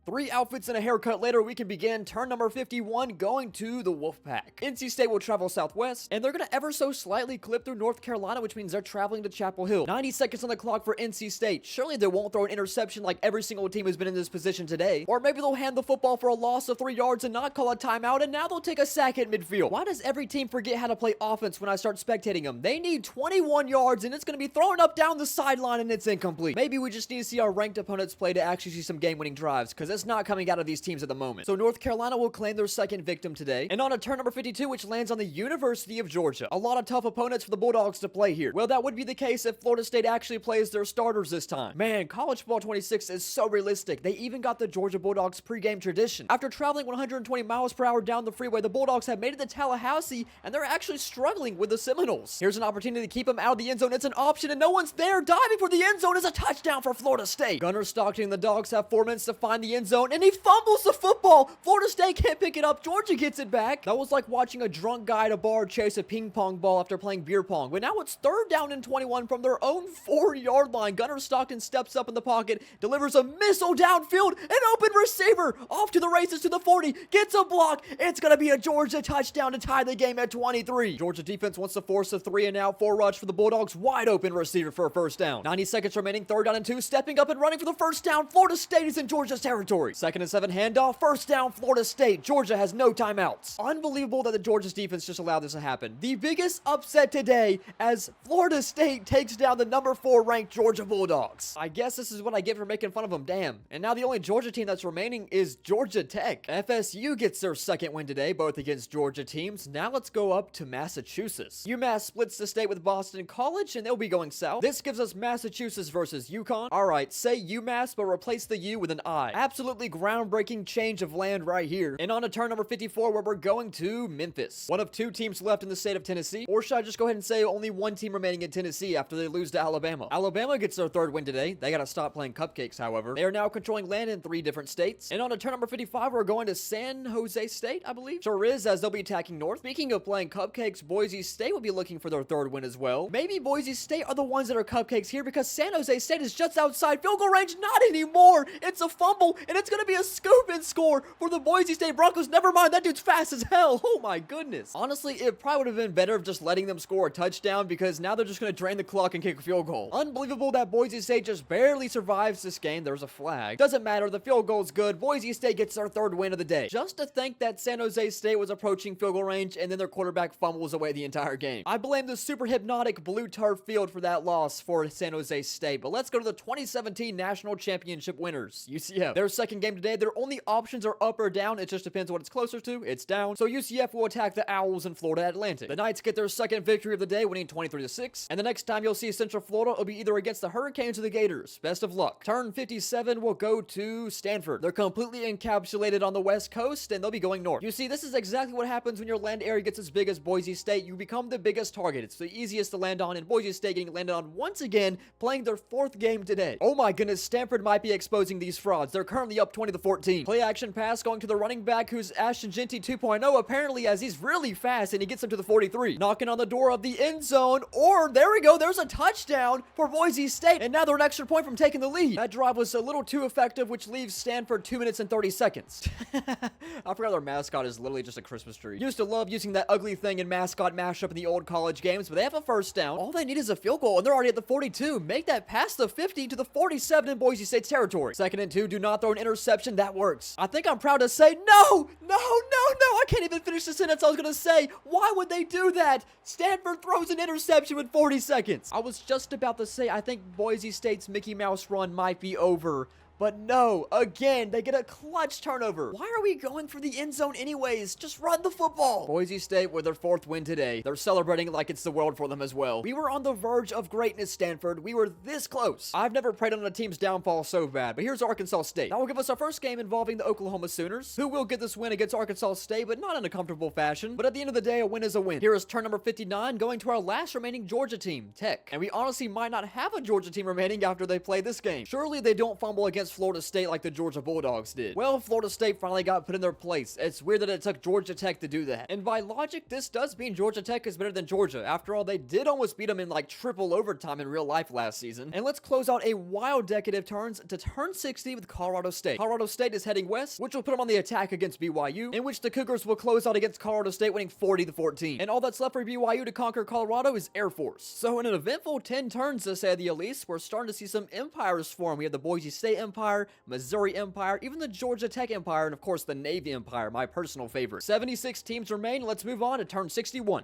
3 outfits and a haircut later, we can begin turn number 51 going to the Wolfpack. NC State will travel southwest, and they're going to ever so slightly clip through North Carolina, which means they're traveling to Chapel Hill. 90 seconds on the clock for NC State. Surely they won't throw an interception like every single team has been in this position today. Or maybe they'll hand the football for a loss of 3 yards and not call a timeout, and now they'll take a sack at midfield. Why does every team forget how to play offense when I start spectating them? They need 21 yards, and it's going to be thrown up down the sideline, and it's incomplete. Maybe we just need to see our ranked opponents play to actually see some game-winning drives, because it's not coming out of these teams at the moment. So North Carolina will claim their second victim today. And on a turn number 52, which lands on the University of Georgia. A lot of tough opponents for the Bulldogs to play here. Well, that would be the case if Florida State actually plays their starters this time. Man, college football 26 is so realistic. They even got the Georgia Bulldogs pregame tradition. After traveling 120 miles per hour down the freeway, the Bulldogs have made it to Tallahassee, and they're actually struggling with the Seminoles. Here's an opportunity to keep them out of the end zone. It's an option, and no one's there. Diving for the end zone is a touchdown for Florida State. Gunnar Stockton and the Dogs have 4 minutes to find the end zone, and he fumbles the football. Florida State can't pick it up. Georgia gets it back. That was like watching a drunk guy at a bar chase a ping pong ball after playing beer pong. But now it's 3rd down and 21 from their own 4-yard line. Gunnar Stockton steps up in the pocket, delivers a missile downfield, an open receiver off to the races to the 40, gets a block. It's going to be a Georgia touchdown to tie the game at 23. Georgia defense wants to force a 3-and-out 4 rush for the Bulldogs. Wide open receiver for a first down. 90 seconds remaining, 3rd down and 2, stepping up and running for the first down. Florida State is in Georgia's territory. 2nd and 7 handoff, first down Florida State. Georgia has no timeouts. Unbelievable that the Georgia's defense just allowed this to happen. The biggest upset today as Florida State takes down the number 4 ranked Georgia Bulldogs. I guess this is what I get for making fun of them. Damn. And now the only Georgia team that's remaining is Georgia Tech. FSU gets their second win today, both against Georgia teams. Now let's go up to Massachusetts. UMass splits the state with Boston College, and they'll be going south. This gives us Massachusetts versus UConn. Alright, say UMass, but replace the U with an I. Absolutely absolutely groundbreaking change of land right here. And on to turn number 54, where we're going to Memphis. One of 2 teams left in the state of Tennessee. Or should I just go ahead and say only 1 team remaining in Tennessee after they lose to Alabama? Alabama gets their 3rd win today. They gotta stop playing cupcakes, however. They are now controlling land in 3 different states. And on to turn number 55, we're going to San Jose State, I believe. Sure is, as they'll be attacking north. Speaking of playing cupcakes, Boise State will be looking for their 3rd win as well. Maybe Boise State are the ones that are cupcakes here because San Jose State is just outside field goal range. Not anymore. It's a fumble, and it's going to be a scoop and score for the Boise State Broncos. Never mind, that dude's fast as hell. Oh my goodness. Honestly, it probably would have been better of just letting them score a touchdown because now they're just going to drain the clock and kick a field goal. Unbelievable that Boise State just barely survives this game. There's a flag. Doesn't matter. The field goal's good. Boise State gets their 3rd win of the day. Just to think that San Jose State was approaching field goal range and then their quarterback fumbles away the entire game. I blame the super hypnotic blue turf field for that loss for San Jose State. But let's go to the 2017 National Championship winners, UCF. Their 2nd game today, their only options are up or down. It just depends on what it's closer to. It's down. So UCF will attack the Owls in Florida Atlantic. The Knights get their 2nd victory of the day, winning 23-6. And the next time you'll see Central Florida, it'll be either against the Hurricanes or the Gators. Best of luck. Turn 57 will go to Stanford. They're completely encapsulated on the West Coast, and they'll be going north. You see, this is exactly what happens when your land area gets as big as Boise State. You become the biggest target. It's the easiest to land on, and Boise State getting landed on once again, playing their 4th game today. Oh my goodness, Stanford might be exposing these frauds. They're currently up 20-14. Play action pass going to the running back, who's Ashton Genty 2.0, apparently, as he's really fast, and he gets him to the 43. Knocking on the door of the end zone, or there we go, there's a touchdown for Boise State, and now they're an extra point from taking the lead. That drive was a little too effective, which leaves Stanford 2 minutes and 30 seconds. I forgot their mascot is literally just a Christmas tree. Used to love using that ugly thing in mascot mashup in the old college games, but they have a 1st down. All they need is a field goal, and they're already at the 42. Make that past the 50 to the 47 in Boise State's territory. 2nd and 2, do not throw an interception. That works. I think I'm proud to say, no! I can't even finish the sentence I was gonna say. Why would they do that? Stanford throws an interception with 40 seconds. I was just about to say, I think Boise State's Mickey Mouse run might be over. But no, again, they get a clutch turnover. Why are we going for the end zone anyways? Just run the football. Boise State with their 4th win today. They're celebrating like it's the world for them as well. We were on the verge of greatness, Stanford. We were this close. I've never prayed on a team's downfall so bad, but here's Arkansas State. That will give us our 1st game involving the Oklahoma Sooners, who will get this win against Arkansas State, but not in a comfortable fashion. But at the end of the day, a win is a win. Here is turn number 59, going to our last remaining Georgia team, Tech. And we honestly might not have a Georgia team remaining after they play this game. Surely they don't fumble against Florida State like the Georgia Bulldogs did. Well, Florida State finally got put in their place. It's weird that it took Georgia Tech to do that. And by logic, this does mean Georgia Tech is better than Georgia. After all, they did almost beat them in like triple overtime in real life last season. And let's close out a wild decade of turns to turn 60 with Colorado State. Colorado State is heading west, which will put them on the attack against BYU, in which the Cougars will close out against Colorado State, winning 40-14. And all that's left for BYU to conquer Colorado is Air Force. So in an eventful 10 turns, to say the least, we're starting to see some empires form. We have the Boise State Empire, Missouri Empire, even the Georgia Tech Empire, and of course the Navy Empire, my personal favorite. 76 teams remain. Let's move on to turn 61.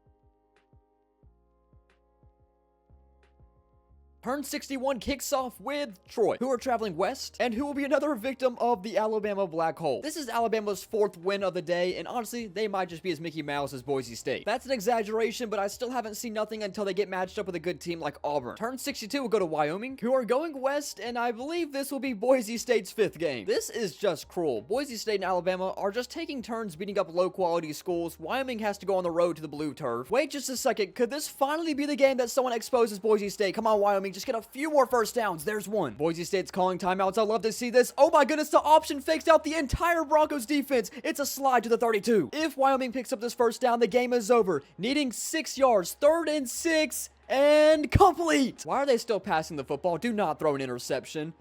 Turn 61 kicks off with Troy, who are traveling west, and who will be another victim of the Alabama black hole. This is Alabama's 4th win of the day, and honestly, they might just be as Mickey Mouse as Boise State. That's an exaggeration, but I still haven't seen nothing until they get matched up with a good team like Auburn. Turn 62 will go to Wyoming, who are going west, and I believe this will be Boise State's 5th game. This is just cruel. Boise State and Alabama are just taking turns beating up low-quality schools. Wyoming has to go on the road to the blue turf. Wait just a second. Could this finally be the game that someone exposes Boise State? Come on, Wyoming. Just get a few more 1st downs. There's one. Boise State's calling timeouts. I love to see this. Oh my goodness, the option fakes out the entire Broncos defense. It's a slide to the 32. If Wyoming picks up this 1st down, the game is over. Needing 6 yards. 3rd and 6 and complete. Why are they still passing the football? Do not throw an interception.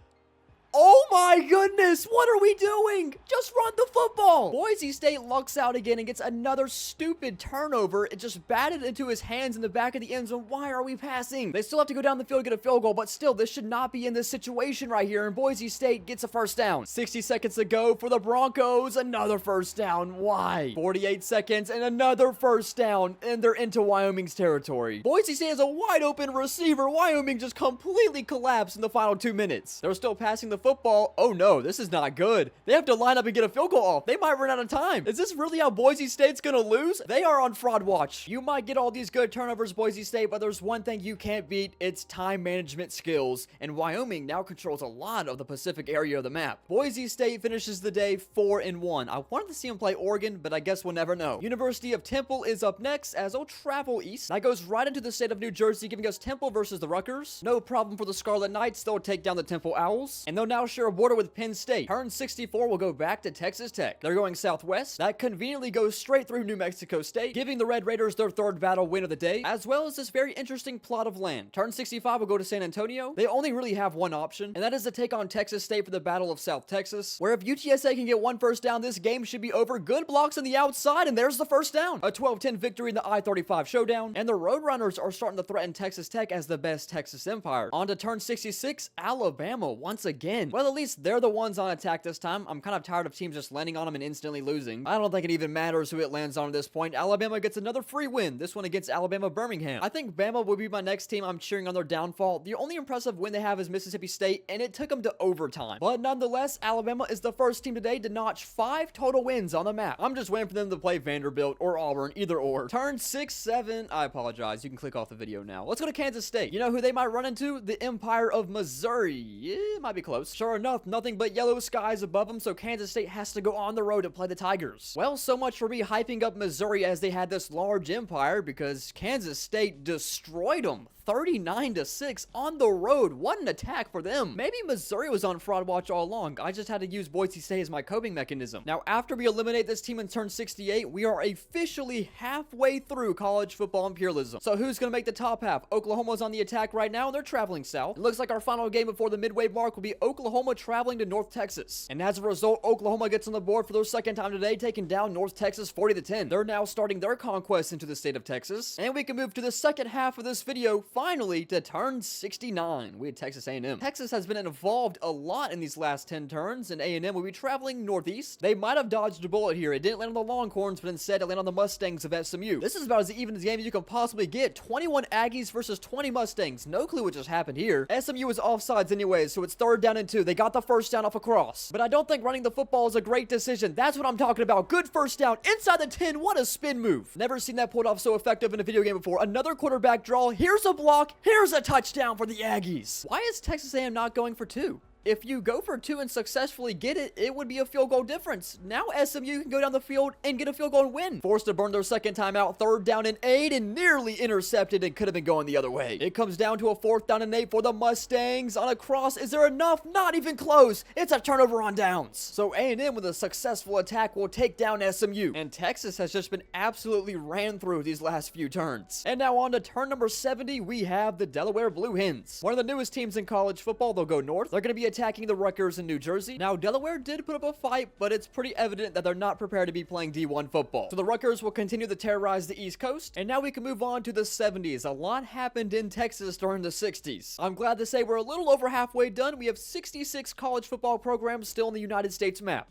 Oh my goodness, what are we doing? Just run the football. Boise State lucks out again and gets another stupid turnover. It just batted into his hands in the back of the end zone. Why are we passing? They still have to go down the field and get a field goal, but still, this should not be in this situation right here, and Boise State gets a 1st down. 60 seconds to go for the Broncos. Another 1st down. Why? 48 seconds and another 1st down, and they're into Wyoming's territory. Boise State has a wide open receiver. Wyoming just completely collapsed in the final 2 minutes. They're still passing the football. Oh no, this is not good. They have to line up and get a field goal off. They might run out of time. Is this really how Boise State's gonna lose? They are on fraud watch. You might get all these good turnovers, Boise State, but there's one thing you can't beat. It's time management skills. And Wyoming now controls a lot of the Pacific area of the map. Boise State finishes the day 4-1. I wanted to see them play Oregon, but I guess we'll never know. University of Temple is up next as they'll travel east. That goes right into the state of New Jersey, giving us Temple versus the Ruckers. No problem for the Scarlet Knights. They'll take down the Temple Owls. And they'll now share a border with Penn State. Turn 64 will go back to Texas Tech. They're going southwest. That conveniently goes straight through New Mexico State, giving the Red Raiders their third battle win of the day, as well as this very interesting plot of land. Turn 65 will go to San Antonio. They only really have one option, and that is to take on Texas State for the Battle of South Texas, where if UTSA can get one first down, this game should be over. Good blocks on the outside, and there's the first down. A 12-10 victory in the I-35 showdown, and the Roadrunners are starting to threaten Texas Tech as the best Texas Empire. On to turn 66, Alabama once again. Well, at least they're the ones on attack this time. I'm kind of tired of teams just landing on them and instantly losing. I don't think it even matters who it lands on at this point. Alabama gets another free win, this one against Alabama Birmingham. I think Bama will be my next team I'm cheering on their downfall. The only impressive win they have is Mississippi State, and it took them to overtime. But nonetheless, Alabama is the first team today to notch 5 total wins on the map. I'm just waiting for them to play Vanderbilt or Auburn, either or. Turn 6-7. I apologize. You can click off the video now. Let's go to Kansas State. You know who they might run into? The Empire of Missouri. Yeah, it might be close. Sure enough, nothing but yellow skies above them, so Kansas State has to go on the road to play the Tigers. Well, so much for me hyping up Missouri as they had this large empire, because Kansas State destroyed them. 39-6 on the road. What an attack for them. Maybe Missouri was on fraud watch all along. I just had to use Boise State as my coping mechanism. Now, after we eliminate this team in turn 68, we are officially halfway through college football imperialism. So who's going to make the top half? Oklahoma's on the attack right now, and they're traveling south. It looks like our final game before the midway mark will be Oklahoma traveling to North Texas. And as a result, Oklahoma gets on the board for their second time today, taking down North Texas 40-10. They're now starting their conquest into the state of Texas. And we can move to the second half of this video, finally, to turn 69. We had Texas A&M. Texas has been involved a lot in these last 10 turns, and A&M will be traveling northeast. They might have dodged a bullet here. It didn't land on the Longhorns, but instead it landed on the Mustangs of SMU. This is about as even as game as you can possibly get. 21 Aggies versus 20 Mustangs. No clue what just happened here. SMU is offsides anyways, so it's 3rd down and 2. They got the first down off a cross. But I don't think running the football is a great decision. That's what I'm talking about. Good first down inside the 10. What a spin move. Never seen that pulled off so effective in a video game before. Another quarterback draw. Here's a block. Here's a touchdown for the Aggies. Why is Texas A&M not going for 2? If you go for 2 and successfully get it, it would be a field goal difference. Now SMU can go down the field and get a field goal and win. Forced to burn their second time out, 3rd down and 8, and nearly intercepted and could have been going the other way. It comes down to a 4th down and 8 for the Mustangs on a cross. Is there enough? Not even close. It's a turnover on downs. So A&M with a successful attack will take down SMU. And Texas has just been absolutely ran through these last few turns. And now on to turn number 70, we have the Delaware Blue Hens. One of the newest teams in college football. They'll go north. They're going to be attacking the Ruckers in New Jersey. Now, Delaware did put up a fight, but it's pretty evident that they're not prepared to be playing D1 football. So the Ruckers will continue to terrorize the East Coast, and now we can move on to the 70s. A lot happened in Texas during the 60s. I'm glad to say we're a little over halfway done. We have 66 college football programs still on the United States map.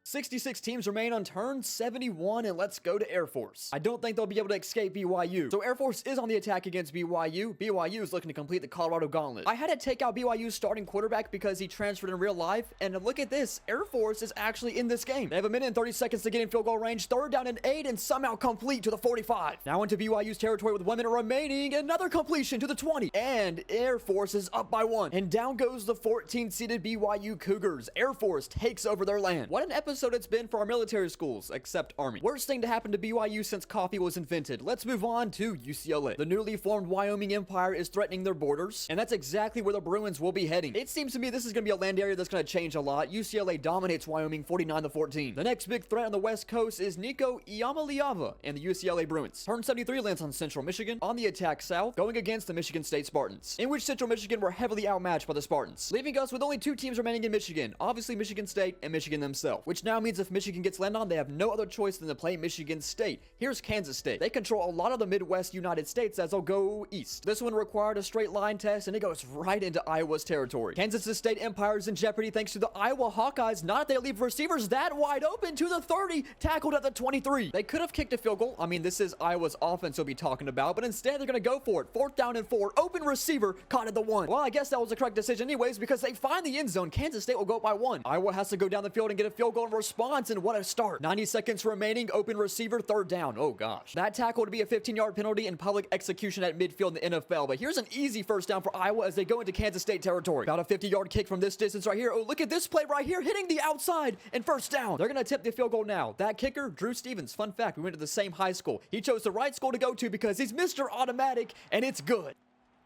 66 teams remain on turn 71, and let's go to Air Force. I don't think they'll be able to escape BYU. So Air Force is on the attack against BYU. BYU is looking to complete the Colorado Gauntlet. I had to take out BYU's starting quarterback because he transferred in real life, and look at this. Air Force is actually in this game. They have 1 minute and 30 seconds to get in field goal range, 3rd down and 8, and somehow complete to the 45. Now into BYU's territory with 1 minute remaining, another completion to the 20, and Air Force is up by 1. And down goes the 14th-seeded BYU Cougars. Air Force takes over their land. What an episode it's been for our military schools, except Army. Worst thing to happen to BYU since coffee was invented. Let's move on to UCLA. The newly formed Wyoming Empire is threatening their borders, and that's exactly where the Bruins will be heading. It seems to me this is going to be a land area that's going to change a lot. UCLA dominates Wyoming 49-14. The next big threat on the West Coast is Nico Iamaleava and the UCLA Bruins. Turn 73 lands on Central Michigan on the attack south, going against the Michigan State Spartans, in which Central Michigan were heavily outmatched by the Spartans, leaving us with only 2 teams remaining in Michigan, obviously Michigan State and Michigan themselves, which now now means if Michigan gets landed on, they have no other choice than to play Michigan State. Here's Kansas State. They control a lot of the Midwest United States as they'll go east. This one required a straight line test, and it goes right into Iowa's territory. Kansas State Empire is in jeopardy thanks to the Iowa Hawkeyes. Not that they leave receivers that wide open to the 30, tackled at the 23. They could have kicked a field goal. I mean, this is Iowa's offense we'll be talking about, but instead they're going to go for it. 4th down and 4. Open receiver, caught at the 1. Well, I guess that was the correct decision anyways because they find the end zone. Kansas State will go up by 1. Iowa has to go down the field and get a field goal in response, and what a start. 90 seconds remaining. Open receiver, 3rd down. Oh, gosh. That tackle would be a 15-yard penalty and public execution at midfield in the NFL, but here's an easy 1st down for Iowa as they go into Kansas State territory. About a 50-yard kick from this distance right here. Oh, look at this play right here, hitting the outside and 1st down. They're going to tip the field goal now. That kicker, Drew Stevens. Fun fact, we went to the same high school. He chose the right school to go to because he's Mr. Automatic, and it's good.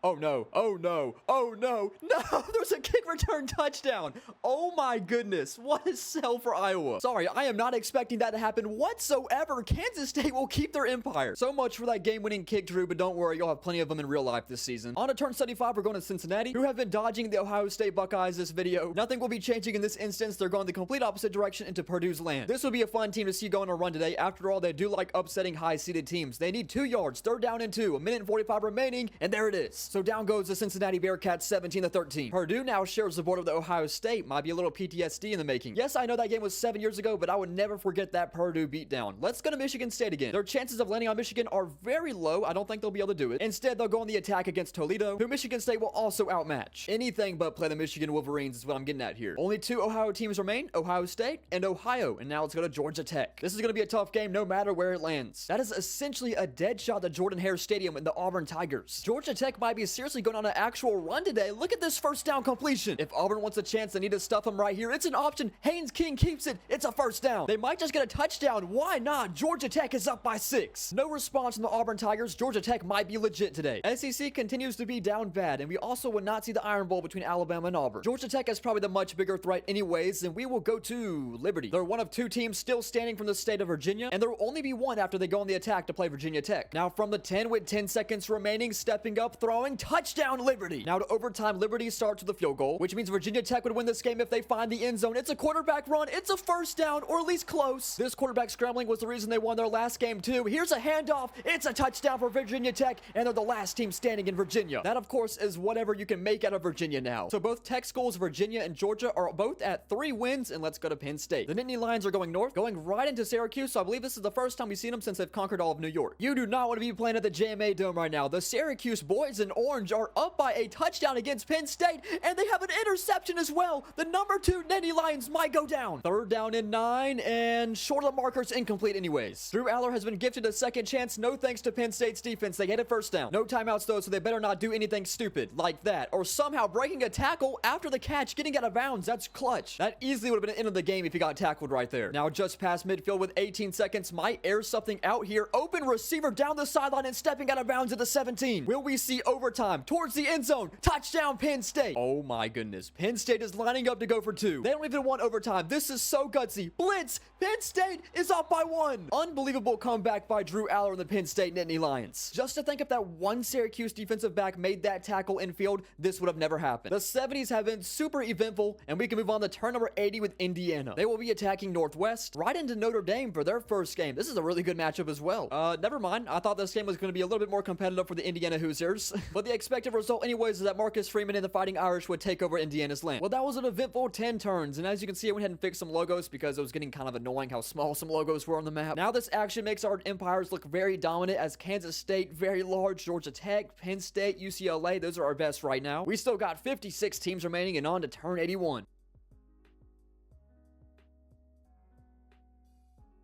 Oh no, oh no, oh no, no, there's a kick return touchdown. Oh my goodness, what a sell for Iowa. Sorry, I am not expecting that to happen whatsoever. Kansas State will keep their empire. So much for that game-winning kick, Drew, but don't worry, you'll have plenty of them in real life this season. On to turn 75, we're going to Cincinnati, who have been dodging the Ohio State Buckeyes this video. Nothing will be changing in this instance. They're going the complete opposite direction into Purdue's land. This will be a fun team to see going on a run today. After all, they do like upsetting high-seeded teams. They need 2 yards, 3rd down and 2, 1:45 remaining, and there it is. So down goes the Cincinnati Bearcats 17-13. Purdue now shares the board with Ohio State. Might be a little PTSD in the making. Yes, I know that game was 7 years ago, but I would never forget that Purdue beatdown. Let's go to Michigan State again. Their chances of landing on Michigan are very low. I don't think they'll be able to do it. Instead, they'll go on the attack against Toledo, who Michigan State will also outmatch. Anything but play the Michigan Wolverines is what I'm getting at here. Only 2 Ohio teams remain, Ohio State and Ohio. And now let's go to Georgia Tech. This is going to be a tough game no matter where it lands. That is essentially a dead shot to Jordan Hare Stadium in the Auburn Tigers. Georgia Tech might be seriously going on an actual run today. Look at this 1st down completion. If Auburn wants a chance, they need to stuff him right here. It's an option. Haynes King keeps it. It's a 1st down. They might just get a touchdown. Why not? Georgia Tech is up by 6. No response from the Auburn Tigers. Georgia Tech might be legit today. SEC continues to be down bad, and we also would not see the Iron Bowl between Alabama and Auburn. Georgia Tech is probably the much bigger threat anyways, and we will go to Liberty. They're one of 2 teams still standing from the state of Virginia, and there will only be one after they go on the attack to play Virginia Tech. Now from the 10 with 10 seconds remaining, stepping up, throwing, touchdown Liberty. Now to overtime, Liberty starts with a field goal, which means Virginia Tech would win this game if they find the end zone. It's a quarterback run. It's a 1st down, or at least close. This quarterback scrambling was the reason they won their last game too. Here's a handoff. It's a touchdown for Virginia Tech, and they're the last team standing in Virginia. That, of course, is whatever you can make out of Virginia now. So both Tech schools, Virginia and Georgia, are both at 3 wins, and let's go to Penn State. The Nittany Lions are going north, going right into Syracuse, so I believe this is the first time we've seen them since they've conquered all of New York. You do not want to be playing at the JMA Dome right now. The Syracuse boys in orange are up by a touchdown against Penn State, and they have an interception as well. The number 2 Nittany Lions might go down. 3rd down and 9, and short of the markers, incomplete anyways. Drew Aller has been gifted a second chance, no thanks to Penn State's defense. They get a 1st down. No timeouts though, so they better not do anything stupid like that, or somehow breaking a tackle after the catch, getting out of bounds. That's clutch. That easily would have been the end of the game if he got tackled right there. Now just past midfield with 18 seconds, might air something out here. Open receiver down the sideline and stepping out of bounds at the 17. Will we see overtime towards the end zone? Touchdown Penn State. Oh my goodness. Penn State is lining up to go for 2. They don't even want overtime. This is so gutsy. Blitz. Penn State is up by 1. Unbelievable comeback by Drew Aller and the Penn State Nittany Lions. Just to think if that one Syracuse defensive back made that tackle infield, this would have never happened. The 70s have been super eventful, and we can move on to turn number 80 with Indiana. They will be attacking Northwest right into Notre Dame for their first game. This is a really good matchup as well. Never mind. I thought this game was going to be a little bit more competitive for the Indiana Hoosiers, but the expected result anyways is that Marcus Freeman and the Fighting Irish would take over Indiana's land. Well, that was an eventful 10 turns, and as you can see, I went ahead and fixed some logos because it was getting kind of annoying how small some logos were on the map. Now this action makes our Empires look very dominant as Kansas State, very large, Georgia Tech, Penn State, UCLA, those are our best right now. We still got 56 teams remaining and on to turn 81.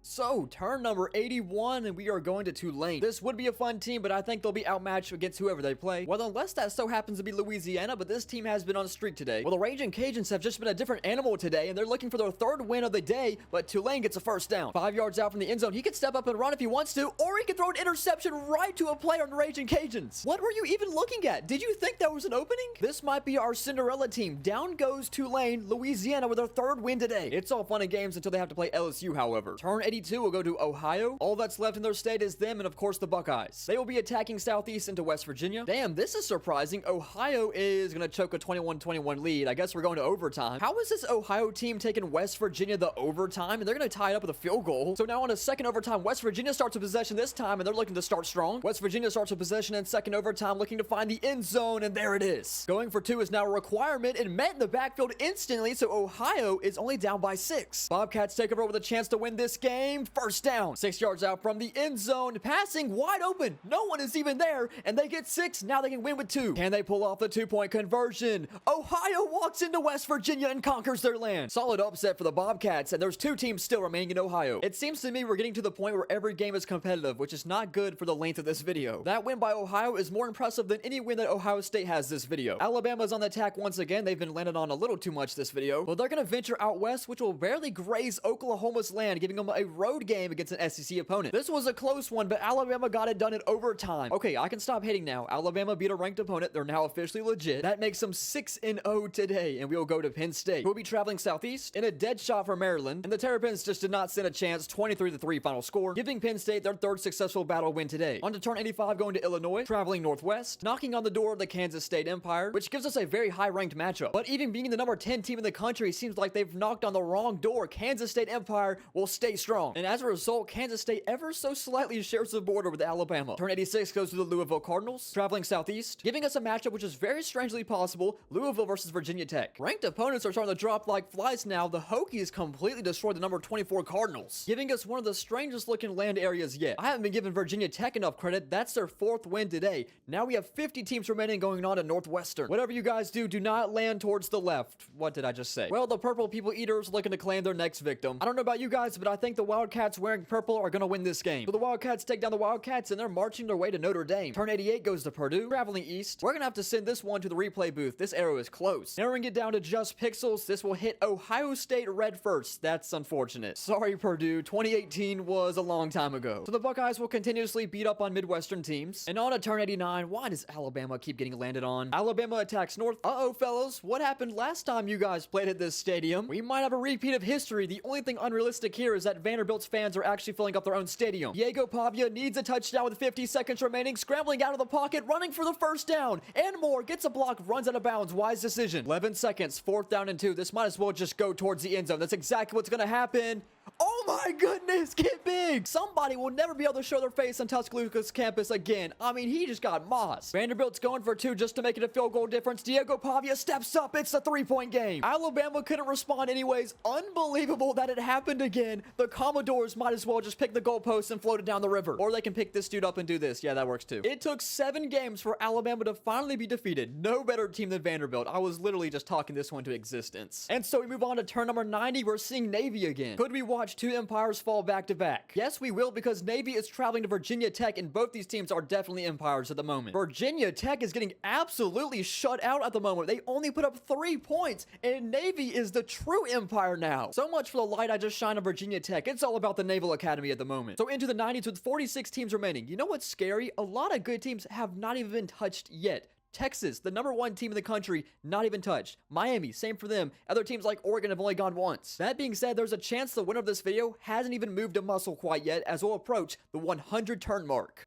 So, turn number 81, and we are going to Tulane. This would be a fun team, but I think they'll be outmatched against whoever they play. Well, unless that so happens to be Louisiana, but this team has been on a streak today. Well, the Raging Cajuns have just been a different animal today, and they're looking for their 3rd win of the day, but Tulane gets a 1st down. 5 yards out from the end zone. He could step up and run if he wants to, or he could throw an interception right to a player on the Raging Cajuns. What were you even looking at? Did you think there was an opening? This might be our Cinderella team. Down goes Tulane, Louisiana with their 3rd win today. It's all fun and games until they have to play LSU, however. Turn 82 will go to Ohio. All that's left in their state is them and, of course, the Buckeyes. They will be attacking Southeast into West Virginia. Damn, this is surprising. Ohio is going to choke a 21-21 lead. I guess we're going to overtime. How is this Ohio team taking West Virginia the overtime? And they're going to tie it up with a field goal. So now on a second overtime, West Virginia starts a possession this time, and they're looking to start strong. West Virginia starts a possession in second overtime, looking to find the end zone, and there it is. Going for 2 is now a requirement and met in the backfield instantly, so Ohio is only down by 6. Bobcats take over with a chance to win this game. First down, 6 yards out from the end zone, passing wide open. No one is even there, and they get 6. Now they can win with 2. Can they pull off the 2-point conversion? Ohio walks into West Virginia and conquers their land. Solid upset for the Bobcats, and there's 2 teams still remaining in Ohio. It seems to me we're getting to the point where every game is competitive, which is not good for the length of this video. That win by Ohio is more impressive than any win that Ohio State has this video. Alabama's on the attack once again. They've been landed on a little too much this video. Well, they're going to venture out west, which will barely graze Oklahoma's land, giving them a road game against an SEC opponent. This was a close one, but Alabama got it done in overtime. Okay, I can stop hating now. Alabama beat a ranked opponent. They're now officially legit. That makes them 6-0 today, and we will go to Penn State. We'll be traveling southeast in a dead shot for Maryland, and the Terrapins just did not stand a chance. 23-3 final score, giving Penn State their 3rd successful battle win today. On to turn 85, going to Illinois, traveling northwest, knocking on the door of the Kansas State Empire, which gives us a very high-ranked matchup. But even being the number 10 team in the country, seems like they've knocked on the wrong door. Kansas State Empire will stay strong, and as a result, Kansas State ever so slightly shares the border with Alabama. Turn 86 goes to the Louisville Cardinals, traveling southeast, giving us a matchup which is very strangely possible. Louisville versus Virginia Tech. Ranked opponents are starting to drop like flies now. The Hokies completely destroyed the number 24 Cardinals, giving us one of the strangest looking land areas yet. I haven't been giving Virginia Tech enough credit. That's their 4th win today. Now we have 50 teams remaining going on to Northwestern. Whatever you guys do, do not land towards the left. What did I just say? Well, the Purple People Eaters looking to claim their next victim. I don't know about you guys, but I think the Wildcats wearing purple are going to win this game. So the Wildcats take down the Wildcats, and they're marching their way to Notre Dame. Turn 88 goes to Purdue, traveling east. We're going to have to send this one to the replay booth. This arrow is close. Narrowing it down to just pixels, this will hit Ohio State red first. That's unfortunate. Sorry, Purdue. 2018 was a long time ago. So the Buckeyes will continuously beat up on Midwestern teams. And on to turn 89, why does Alabama keep getting landed on? Alabama attacks north. Uh-oh, fellas. What happened last time you guys played at this stadium? We might have a repeat of history. The only thing unrealistic here is that Vanderbilt's fans are actually filling up their own stadium. Diego Pavia needs a touchdown with 50 seconds remaining, scrambling out of the pocket, running for the first down, and more, gets a block, runs out of bounds. Wise decision. 11 seconds, 4th down and 2. This might as well just go towards the end zone. That's exactly what's going to happen. Oh my goodness, get big! Somebody will never be able to show their face on Tuscaloosa's campus again. I mean, he just got mossed. Vanderbilt's going for 2 just to make it a field goal difference. Diego Pavia steps up. It's a 3-point game. Alabama couldn't respond anyways. Unbelievable that it happened again. The Commodores might as well just pick the goalposts and float it down the river. Or they can pick this dude up and do this. Yeah, that works too. It took 7 games for Alabama to finally be defeated. No better team than Vanderbilt. I was literally just talking this one to existence. And so we move on to turn number 90. We're seeing Navy again. Could we watch 2 empires fall back to back? Yes, we will, because Navy is traveling to Virginia Tech, and both these teams are definitely empires at the moment. Virginia Tech is getting absolutely shut out at the moment. They only put up 3 points, and Navy is the true empire now. So much for the light I just shined on Virginia Tech. It's all about the Naval Academy at the moment. So into the 90s with 46 teams remaining. You know what's scary? A lot of good teams have not even been touched yet. Texas, the number 1 team in the country, not even touched. Miami, same for them. Other teams like Oregon have only gone once. That being said, there's a chance the winner of this video hasn't even moved a muscle quite yet, as we'll approach the 100 turn mark.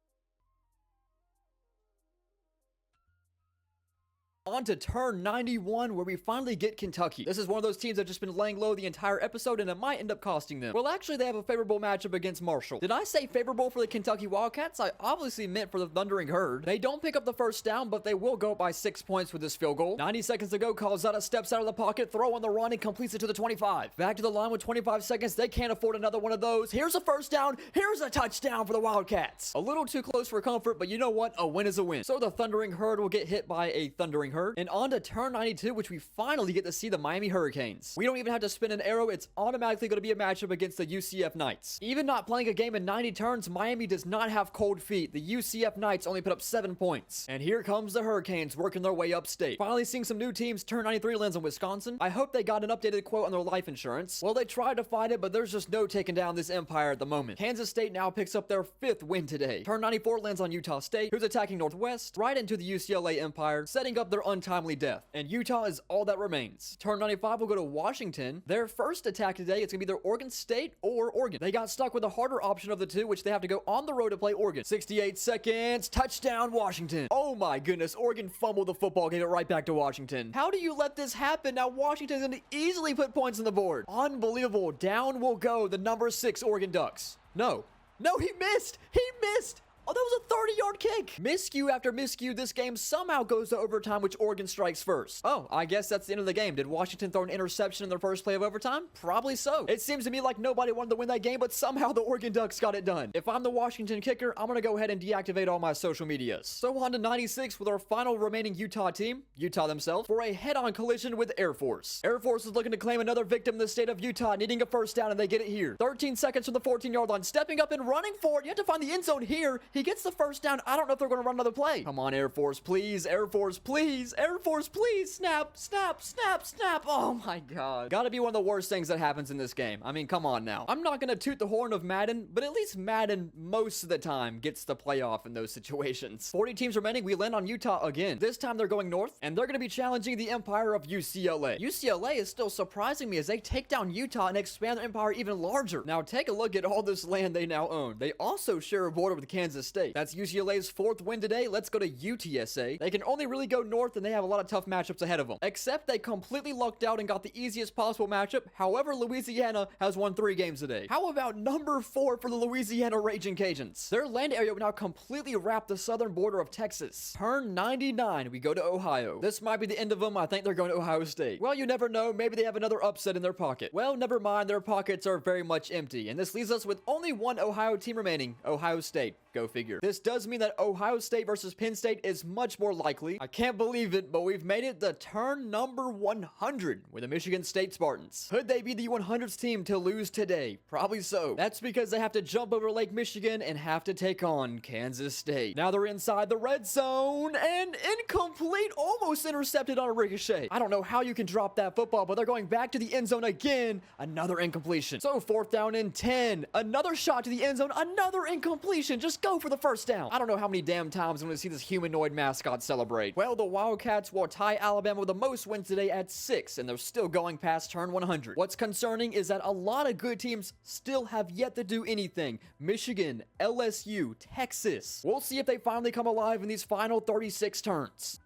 On to turn 91, where we finally get Kentucky. This is one of those teams that have just been laying low the entire episode, and it might end up costing them. Well, actually, they have a favorable matchup against Marshall. Did I say favorable for the Kentucky Wildcats? I obviously meant for the Thundering Herd. They don't pick up the first down, but they will go by 6 points with this field goal. 90 seconds to go, Calzada steps out of the pocket, throw on the run, and completes it to the 25. Back to the line with 25 seconds. They can't afford another one of those. Here's a first down. Here's a touchdown for the Wildcats. A little too close for comfort, but you know what? A win is a win. So the Thundering Herd will get hit by a Thundering Herd. And on to turn 92, which we finally get to see the Miami Hurricanes. We don't even have to spin an arrow. It's automatically going to be a matchup against the UCF Knights. Even not playing a game in 90 turns, Miami does not have cold feet. The UCF Knights only put up 7 points. And here comes the Hurricanes working their way upstate. Finally seeing some new teams. Turn 93 lands in Wisconsin. I hope they got an updated quote on their life insurance. Well, they tried to fight it, but there's just no taking down this empire at the moment. Kansas State now picks up their 5th win today. Turn 94 lands on Utah State, who's attacking Northwest, right into the UCLA Empire, setting up their untimely death. And Utah is all that remains. Turn 95 will go to Washington. Their first attack today, it's going to be either Oregon State or Oregon. They got stuck with a harder option of the two, which they have to go on the road to play Oregon. 68 seconds, touchdown Washington. Oh my goodness, Oregon fumbled the football, gave it right back to Washington. How do you let this happen? Now Washington's going to easily put points on the board. Unbelievable. Down will go the number 6 Oregon Ducks. No, he missed. He missed. Oh, that was a 30-yard kick. Miscue after miscue, this game somehow goes to overtime, which Oregon strikes first. Oh, I guess that's the end of the game. Did Washington throw an interception in their first play of overtime? Probably so. It seems to me like nobody wanted to win that game, but somehow the Oregon Ducks got it done. If I'm the Washington kicker, I'm going to go ahead and deactivate all my social medias. So on to 96 with our final remaining Utah team, Utah themselves, for a head-on collision with Air Force. Air Force is looking to claim another victim in the state of Utah, needing a first down, and they get it here. 13 seconds from the 14-yard line, stepping up and running for it. You have to find the end zone here. He gets the first down. I don't know if they're going to run another play. Come on, Air Force, please. Air Force, please. Air Force, please. Snap, snap, snap, snap. Oh my God. Gotta be one of the worst things that happens in this game. I mean, come on now. I'm not going to toot the horn of Madden, but at least Madden most of the time gets the playoff in those situations. 40 teams remaining. We land on Utah again. This time they're going north, and they're going to be challenging the empire of UCLA. UCLA is still surprising me as they take down Utah and expand their empire even larger. Now take a look at all this land they now own. They also share a border with Kansas State. That's UCLA's 4th win today. Let's go to UTSA. They can only really go north, and they have a lot of tough matchups ahead of them. Except they completely lucked out and got the easiest possible matchup. However, Louisiana has won 3 games today. How about number 4 for the Louisiana Raging Cajuns? Their land area will now completely wrap the southern border of Texas. Turn 99, we go to Ohio. This might be the end of them. I think they're going to Ohio State. Well, you never know. Maybe they have another upset in their pocket. Well, never mind. Their pockets are very much empty, and this leaves us with only one Ohio team remaining, Ohio State. Go figure. This does mean that Ohio State versus Penn State is much more likely. I can't believe it, but we've made it the turn number 100 with the Michigan State Spartans. Could they be the 100th team to lose today? Probably so. That's because they have to jump over Lake Michigan and have to take on Kansas State. Now they're inside the red zone and incomplete, almost intercepted on a ricochet. I don't know how you can drop that football, but they're going back to the end zone again. Another incompletion. So 4th down and 10. Another shot to the end zone. Another incompletion. Just go for the first down. I don't know how many damn times I'm going to see this humanoid mascot celebrate. Well, the Wildcats will tie Alabama with the most wins today at 6, and they're still going past turn 100. What's concerning is that a lot of good teams still have yet to do anything. Michigan, LSU, Texas. We'll see if they finally come alive in these final 36 turns.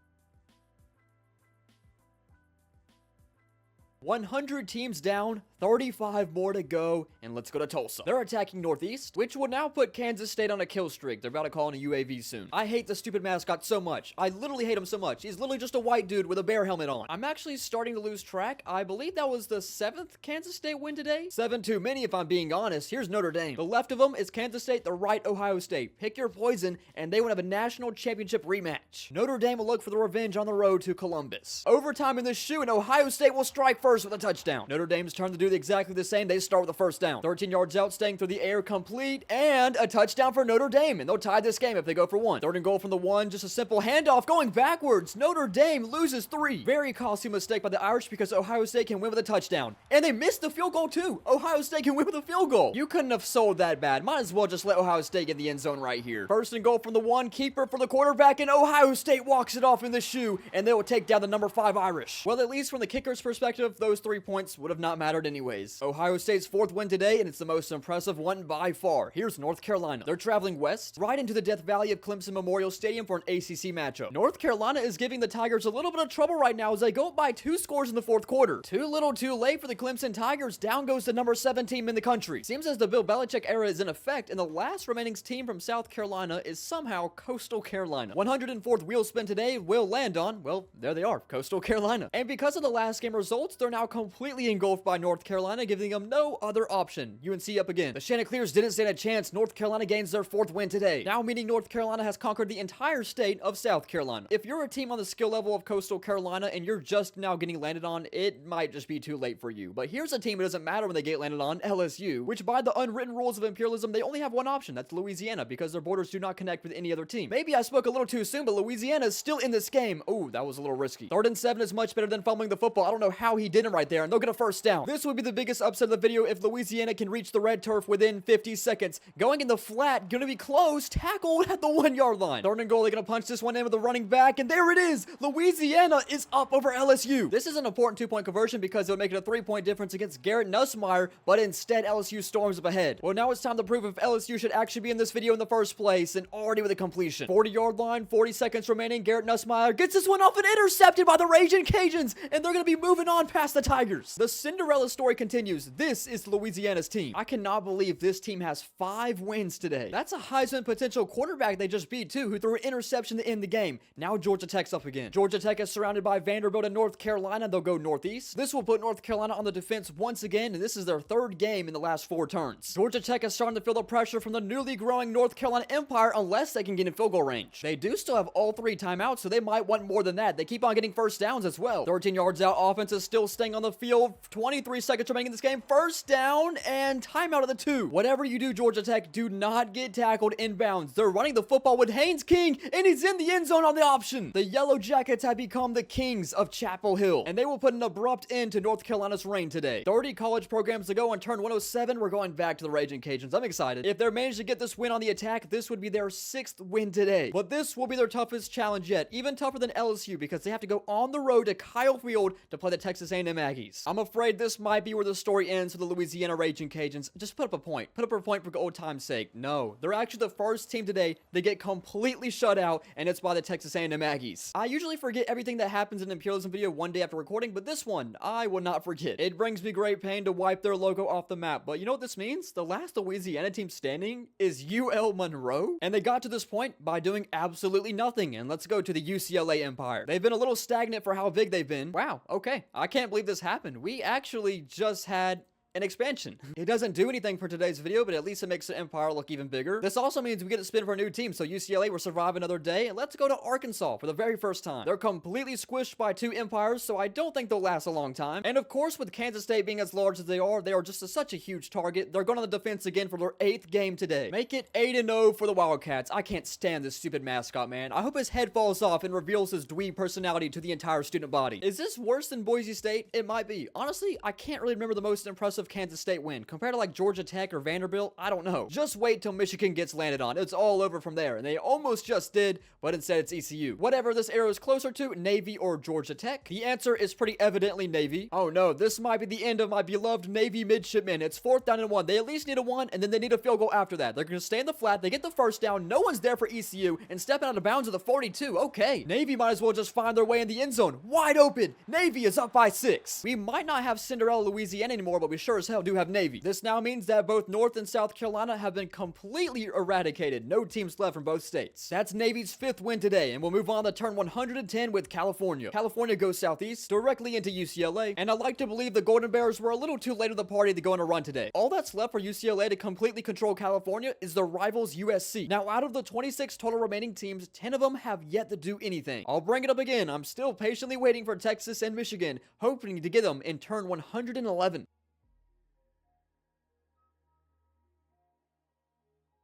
100 teams down, 35 more to go, and let's go to Tulsa. They're attacking Northeast, which will now put Kansas State on a kill streak. They're about to call in a UAV soon. I hate the stupid mascot so much. I literally hate him so much. He's literally just a white dude with a bear helmet on. I'm actually starting to lose track. I believe that was the 7th Kansas State win today. 7 too many if I'm being honest. Here's Notre Dame. The left of them is Kansas State, the right Ohio State. Pick your poison, and they will have a national championship rematch. Notre Dame will look for the revenge on the road to Columbus. Overtime in this shoe, and Ohio State will strike first with a touchdown. Notre Dame's turn to do exactly the same. They start with the first down. 13 yards out, staying through the air, complete, and a touchdown for Notre Dame, and they'll tie this game if they go for 1. 3rd and goal from the 1, just a simple handoff going backwards. Notre Dame loses 3. Very costly mistake by the Irish because Ohio State can win with a touchdown, and they missed the field goal too. Ohio State can win with a field goal. You couldn't have sold that bad. Might as well just let Ohio State get the end zone right here. 1st and goal from the 1, keeper for the quarterback, and Ohio State walks it off in the shoe, and they will take down the number 5 Irish. Well, at least from the kicker's perspective, those 3 points would have not mattered anyways. Ohio State's 4th win today, and it's the most impressive one by far. Here's North Carolina. They're traveling west, right into the Death Valley of Clemson Memorial Stadium for an ACC matchup. North Carolina is giving the Tigers a little bit of trouble right now as they go up by 2 scores in the 4th quarter. Too little too late for the Clemson Tigers. Down goes the number 7 team in the country. Seems as the Bill Belichick era is in effect, and the last remaining team from South Carolina is somehow Coastal Carolina. 104th wheel spin today will land on, well, there they are, Coastal Carolina. And because of the last game results, they're now completely engulfed by North Carolina, giving them no other option. UNC up again. The Chanticleers didn't stand a chance. North Carolina gains their 4th win today, now meaning North Carolina has conquered the entire state of South Carolina. If you're a team on the skill level of Coastal Carolina and you're just now getting landed on, it might just be too late for you. But here's a team it doesn't matter when they get landed on, LSU, which by the unwritten rules of imperialism, they only have one option. That's Louisiana, because their borders do not connect with any other team. Maybe I spoke a little too soon, but Louisiana is still in this game. Ooh, that was a little risky. 3rd and 7 is much better than fumbling the football. I don't know how he didn't right there, and they'll get a first down. This would be be the biggest upset of the video if Louisiana can reach the red turf within 50 seconds. Going in the flat, gonna be close, tackled at the 1-yard line. Third and goal, they're gonna punch this one in with a running back, and there it is! Louisiana is up over LSU. This is an important 2-point conversion because it would make it a 3-point difference against Garrett Nussmeier, but instead LSU storms up ahead. Well, now it's time to prove if LSU should actually be in this video in the first place, and already with a completion. 40-yard line, 40 seconds remaining. Garrett Nussmeier gets this one off and intercepted by the Raging Cajuns, and they're gonna be moving on past the Tigers. The Cinderella story continues. This is Louisiana's team. I cannot believe this team has 5 wins today. That's a Heisman potential quarterback they just beat too, who threw an interception to end the game. Now Georgia Tech's up again. Georgia Tech is surrounded by Vanderbilt and North Carolina. They'll go northeast. This will put North Carolina on the defense once again, and this is their 3rd game in the last 4 turns. Georgia Tech is starting to feel the pressure from the newly growing North Carolina Empire unless they can get in field goal range. They do still have all 3 timeouts, so they might want more than that. They keep on getting first downs as well. 13 yards out, offense is still staying on the field. 23 seconds remaining in this game. First down and timeout of the 2. Whatever you do, Georgia Tech, do not get tackled inbounds. They're running the football with Haynes King, and he's in the end zone on the option. The Yellow Jackets have become the kings of Chapel Hill, and they will put an abrupt end to North Carolina's reign today. 30 college programs to go on turn 107. We're going back to the Raging Cajuns. I'm excited. If they're managed to get this win on the attack, this would be their 6th win today. But this will be their toughest challenge yet, even tougher than LSU, because they have to go on the road to Kyle Field to play the Texas A&M Aggies. I'm afraid this might be where the story ends for the Louisiana Raging Cajuns. Just put up a point. Put up a point for old time's sake. No, they're actually the first team today to get completely shut out, and it's by the Texas A&M Aggies. I usually forget everything that happens in an Imperialism video one day after recording, but this one, I will not forget. It brings me great pain to wipe their logo off the map, but you know what this means? The last Louisiana team standing is UL Monroe, and they got to this point by doing absolutely nothing. And let's go to the UCLA Empire. They've been a little stagnant for how big they've been. Wow, okay. I can't believe this happened. We actually just had an expansion. It doesn't do anything for today's video, but at least it makes the Empire look even bigger. This also means we get to spin for a new team, so UCLA will survive another day, and let's go to Arkansas for the very first time. They're completely squished by 2 Empires, so I don't think they'll last a long time. And of course, with Kansas State being as large as they are just such a huge target. They're going on the defense again for their 8th game today. Make it 8-0 for the Wildcats. I can't stand this stupid mascot, man. I hope his head falls off and reveals his dweeb personality to the entire student body. Is this worse than Boise State? It might be. Honestly, I can't really remember the most impressive Kansas State win. Compared to like Georgia Tech or Vanderbilt, I don't know. Just wait till Michigan gets landed on. It's all over from there. And they almost just did, but instead it's ECU. Whatever this arrow is closer to, Navy or Georgia Tech? The answer is pretty evidently Navy. Oh no, this might be the end of my beloved Navy midshipmen. It's 4th down and 1. They at least need a 1, and then they need a field goal after that. They're going to stay in the flat. They get the first down. No one's there for ECU, and stepping out of bounds at the 42. Okay. Navy might as well just find their way in the end zone. Wide open. Navy is up by 6. We might not have Cinderella Louisiana anymore, but we sure as hell do have Navy. This now means that both North and South Carolina have been completely eradicated. No teams left from both states. That's Navy's 5th win today, and we'll move on to turn 110 with California. California goes southeast, directly into UCLA, and I like to believe the Golden Bears were a little too late to the party to go on a run today. All that's left for UCLA to completely control California is the rivals USC. Now, out of the 26 total remaining teams, 10 of them have yet to do anything. I'll bring it up again. I'm still patiently waiting for Texas and Michigan, hoping to get them in turn 111.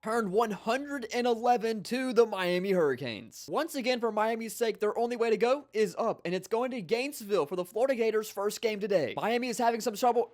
Turn 111 to the Miami Hurricanes. Once again, for Miami's sake, their only way to go is up, and it's going to Gainesville for the Florida Gators' first game today. Miami is having some trouble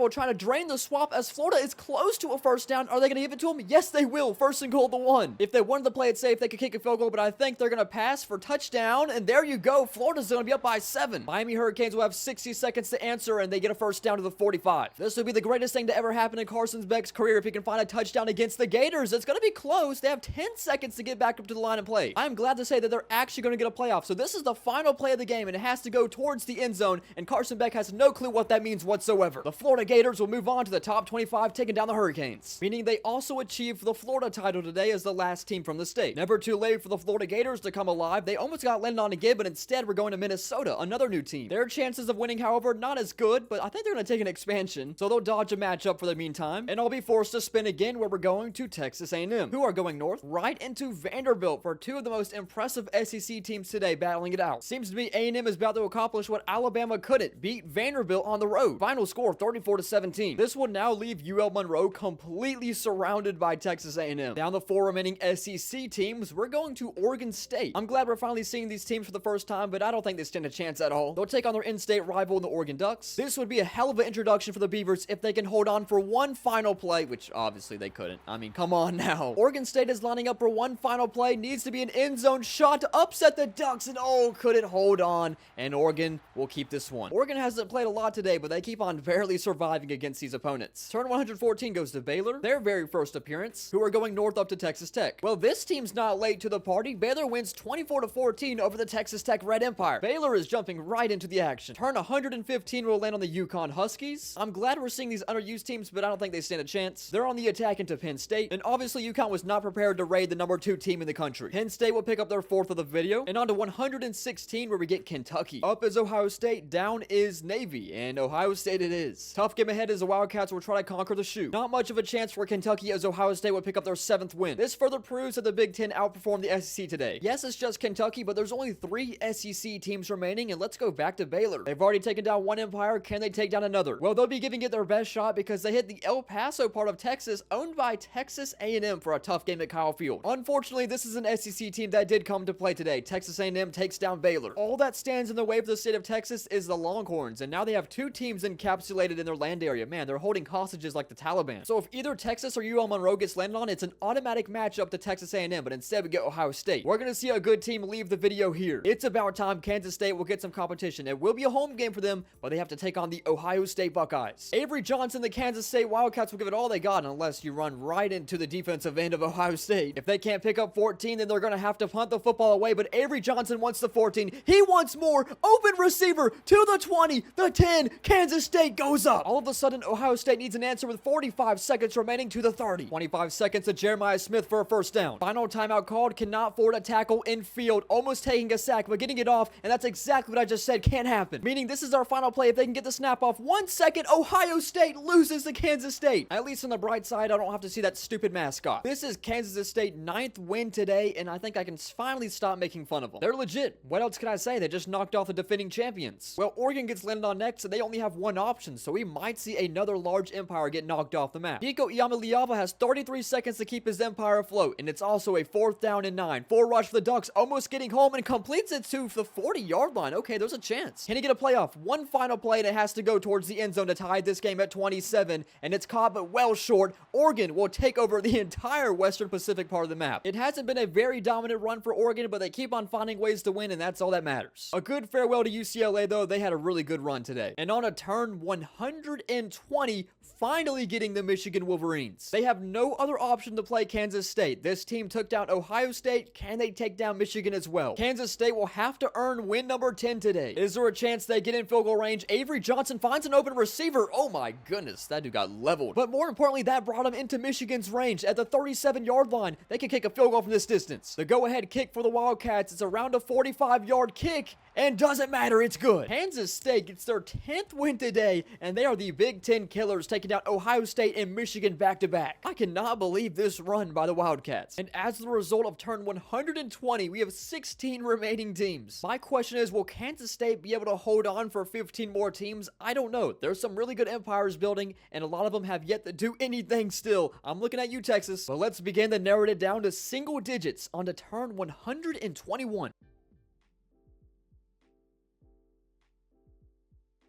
trying to drain the swamp as Florida is close to a first down. Are they going to give it to them? Yes, they will. 1st and goal to 1. If they wanted to play it safe, they could kick a field goal, but I think they're going to pass for touchdown, and there you go. Florida's going to be up by 7. Miami Hurricanes will have 60 seconds to answer, and they get a first down to the 45. This would be the greatest thing to ever happen in Carson Beck's career if he can find a touchdown against the Gators. It's going to be close. They have 10 seconds to get back up to the line and play. I'm glad to say that they're actually going to get a playoff. So this is the final play of the game, and it has to go towards the end zone, and Carson Beck has no clue what that means whatsoever. The Florida Gators will move on to the top 25, taking down the Hurricanes, meaning they also achieved the Florida title today as the last team from the state. Never too late for the Florida Gators to come alive. They almost got landed on again, but instead we're going to Minnesota, another new team. Their chances of winning, however, not as good, but I think they're going to take an expansion, so they'll dodge a matchup for the meantime, and I'll be forced to spin again where we're going going to Texas A&M. Who are going north? Right into Vanderbilt for two of the most impressive SEC teams today battling it out. Seems to be A&M is about to accomplish what Alabama couldn't, beat Vanderbilt on the road. Final score 34-17. This will now leave UL Monroe completely surrounded by Texas A&M. Down the four remaining SEC teams, we're going to Oregon State. I'm glad we're finally seeing these teams for the first time, but I don't think they stand a chance at all. They'll take on their in-state rival, the Oregon Ducks. This would be a hell of an introduction for the Beavers if they can hold on for one final play, which obviously they couldn't. I mean, come on now. Oregon State is lining up for one final play, needs to be an end zone shot to upset the Ducks, and oh, couldn't hold on, and Oregon will keep this one. Oregon hasn't played a lot today, but they keep on barely surviving against these opponents. Turn 114 goes to Baylor, their very first appearance, who are going north up to Texas Tech. Well, this team's not late to the party. Baylor wins 24-14 over the Texas Tech Red Empire. Baylor is jumping right into the action. Turn 115 will land on the UConn Huskies. I'm glad we're seeing these underused teams, but I don't think they stand a chance. They're on the attack into Penn State, and obviously UConn was not prepared to raid the number 2 team in the country. Penn State will pick up their 4th of the video, and on to 116 where we get Kentucky. Up is Ohio State, down is Navy, and Ohio State it is. Tough game ahead as the Wildcats will try to conquer the shoe. Not much of a chance for Kentucky as Ohio State would pick up their 7th win. This further proves that the Big Ten outperformed the SEC today. Yes, it's just Kentucky, but there's only 3 SEC teams remaining, and let's go back to Baylor. They've already taken down one Empire. Can they take down another? Well, they'll be giving it their best shot because they hit the El Paso part of Texas, owned by Texas A&M, for a tough game at Kyle Field. Unfortunately, this is an SEC team that did come to play today. Texas A&M takes down Baylor. All that stands in the way for the state of Texas is the Longhorns, and now they have 2 teams encapsulated in their land area. Man, they're holding hostages like the Taliban. So if either Texas or UL Monroe gets landed on, it's an automatic matchup to Texas A&M, but instead we get Ohio State. We're going to see a good team leave the video here. It's about time Kansas State will get some competition. It will be a home game for them, but they have to take on the Ohio State Buckeyes. Avery Johnson, the Kansas State Wildcats, will give it all they got unless you run right into the defensive end of Ohio State. If they can't pick up 14, then they're going to have to punt the football away, but Avery Johnson wants the 14. He wants more. Open receiver to the 20, the 10. Kansas State goes up. All of a sudden, Ohio State needs an answer with 45 seconds remaining to the 30. 25 seconds to Jeremiah Smith for a first down. Final timeout called. Cannot forward a tackle in field. Almost taking a sack, but getting it off, and that's exactly what I just said can't happen. Meaning this is our final play. If they can get the snap off 1 second, Ohio State loses to Kansas State. At least on the bright side, I don't have to see that stupid mascot. This is Kansas State 9th win today, and I think I can finally stop making fun of them. They're legit. What else can I say? They just knocked off the defending champions. Well, Oregon gets landed on next, and they only have one option, so we might see another large empire get knocked off the map. Nico Iamaleava has 33 seconds to keep his empire afloat, and it's also a 4th down and 9. 4 rush for the Ducks, almost getting home, and completes it to the 40-yard line. Okay, there's a chance. Can he get a playoff? One final play, and it has to go towards the end zone to tie this game at 27, and it's caught but well short. Oregon will take over the entire Western Pacific part of the map. It hasn't been a very dominant run for Oregon, but they keep on finding ways to win, and that's all that matters. A good farewell to UCLA, though. They had a really good run today. And on a turn 120, finally getting the Michigan Wolverines. They have no other option to play Kansas State. This team took down Ohio State. Can they take down Michigan as well? Kansas State will have to earn win number 10 today. Is there a chance they get in field goal range? Avery Johnson finds an open receiver. Oh my goodness, that dude got leveled. But more importantly, that brought him into Michigan's range at the 37-yard line. They can kick a field goal from this distance. The go-ahead kick for the Wildcats is around a 45-yard kick, and doesn't matter, it's good. Kansas State gets their 10th win today, and they are the Big Ten killers, taking down Ohio State and Michigan back-to-back. I cannot believe this run by the Wildcats. And as the result of turn 120, we have 16 remaining teams. My question is, will Kansas State be able to hold on for 15 more teams? I don't know. There's some really good empires building, and a lot of them have yet to do anything still. I'm looking at you, Texas. But let's begin to narrow it down to single digits onto turn 121.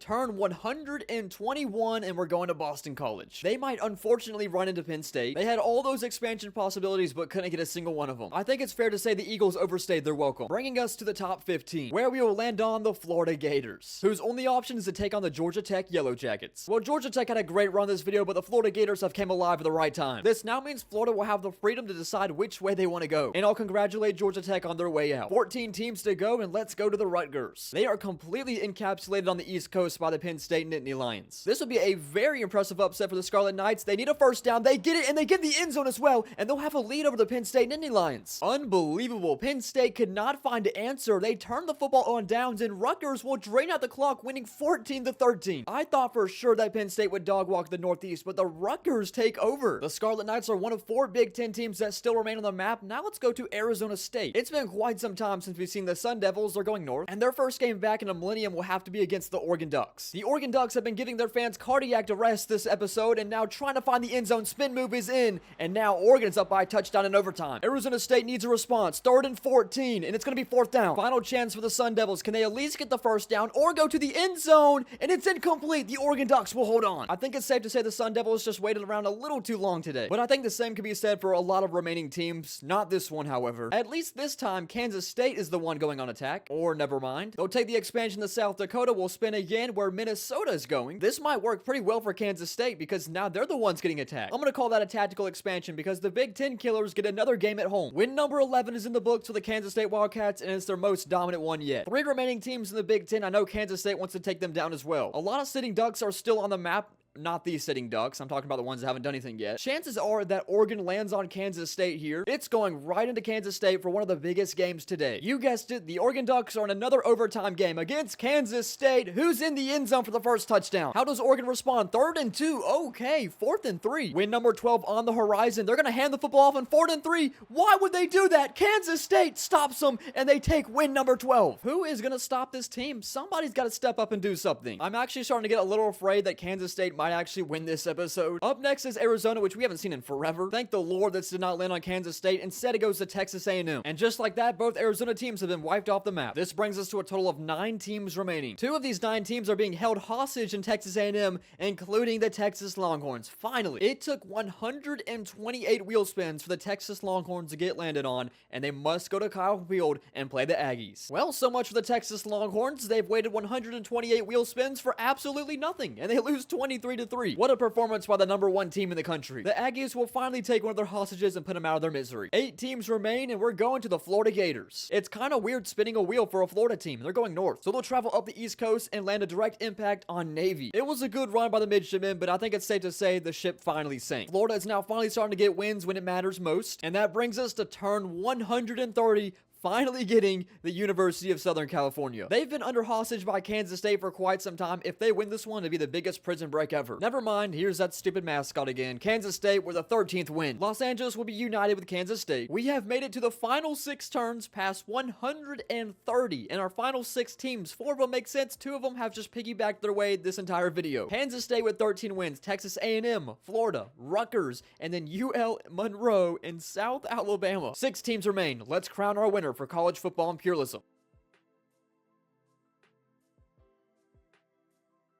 Turn 121, and we're going to Boston College. They might unfortunately run into Penn State. They had all those expansion possibilities, but couldn't get a single one of them. I think it's fair to say the Eagles overstayed their welcome, bringing us to the top 15, where we will land on the Florida Gators, whose only option is to take on the Georgia Tech Yellow Jackets. Well, Georgia Tech had a great run this video, but the Florida Gators have came alive at the right time. This now means Florida will have the freedom to decide which way they want to go, and I'll congratulate Georgia Tech on their way out. 14 teams to go, and let's go to the Ruckers. They are completely encapsulated on the East Coast, by the Penn State Nittany Lions. This would be a very impressive upset for the Scarlet Knights. They need a first down. They get it, and they get the end zone as well, and they'll have a lead over the Penn State Nittany Lions. Unbelievable. Penn State could not find an answer. They turned the football on downs, and Ruckers will drain out the clock, winning 14-13. I thought for sure that Penn State would dog walk the Northeast, but the Ruckers take over. The Scarlet Knights are one of 4 Big Ten teams that still remain on the map. Now let's go to Arizona State. It's been quite some time since we've seen the Sun Devils. They're going north, and their first game back in a millennium will have to be against the Oregon Ducks. The Oregon Ducks have been giving their fans cardiac arrest this episode, and now trying to find the end zone. Spin move is in, and now Oregon's up by a touchdown in overtime. Arizona State needs a response. 3rd and 14, and it's going to be 4th down. Final chance for the Sun Devils. Can they at least get the first down or go to the end zone? And it's incomplete. The Oregon Ducks will hold on. I think it's safe to say the Sun Devils just waited around a little too long today, but I think the same can be said for a lot of remaining teams. Not this one, however. At least this time, Kansas State is the one going on attack. Or never mind. They'll take the expansion to South Dakota. Will spin again where Minnesota is going. This might work pretty well for Kansas State because now they're the ones getting attacked. I'm going to call that a tactical expansion because the Big Ten Killers get another game at home. Win number 11 is in the books for the Kansas State Wildcats, and it's their most dominant one yet. 3 remaining teams in the Big Ten. I know Kansas State wants to take them down as well. A lot of sitting Ducks are still on the map. Not these sitting Ducks. I'm talking about the ones that haven't done anything yet. Chances are that Oregon lands on Kansas State here. It's going right into Kansas State for one of the biggest games today. You guessed it, the Oregon Ducks are in another overtime game against Kansas State. Who's in the end zone for the first touchdown? How does Oregon respond? 3rd and 2. Okay, 4th and 3. Win number 12 on the horizon. They're going to hand the football off on 4th and 3. Why would they do that? Kansas State stops them, and they take win number 12. Who is going to stop this team? Somebody's got to step up and do something. I'm actually starting to get a little afraid that Kansas State might actually win this episode. Up next is Arizona, which we haven't seen in forever. Thank the Lord this did not land on Kansas State. Instead, it goes to Texas A&M. And just like that, both Arizona teams have been wiped off the map. This brings us to a total of 9 teams remaining. 2 of these 9 teams are being held hostage in Texas A&M, including the Texas Longhorns. Finally, it took 128 wheel spins for the Texas Longhorns to get landed on, and they must go to Kyle Field and play the Aggies. Well, so much for the Texas Longhorns. They've waited 128 wheel spins for absolutely nothing, and they lose 23-3. What a performance by the number 1 team in the country. The Aggies will finally take one of their hostages and put them out of their misery. 8 teams remain, and we're going to the Florida Gators. It's kind of weird spinning a wheel for a Florida team. They're going north, so they'll travel up the East Coast and land a direct impact on Navy. It was a good run by the midshipmen, but I think it's safe to say the ship finally sank. Florida is now finally starting to get wins when it matters most, and that brings us to turn 130, finally getting the University of Southern California. They've been under hostage by Kansas State for quite some time. If they win this one, it'd be the biggest prison break ever. Never mind, here's that stupid mascot again. Kansas State with a 13th win. Los Angeles will be united with Kansas State. We have made it to the final 6 turns, past 130. In our final 6 teams, 4 of them make sense. 2 of them have just piggybacked their way this entire video. Kansas State with 13 wins. Texas A&M, Florida, Ruckers, and then UL Monroe in South Alabama. 6 teams remain. Let's crown our winner for college football imperialism.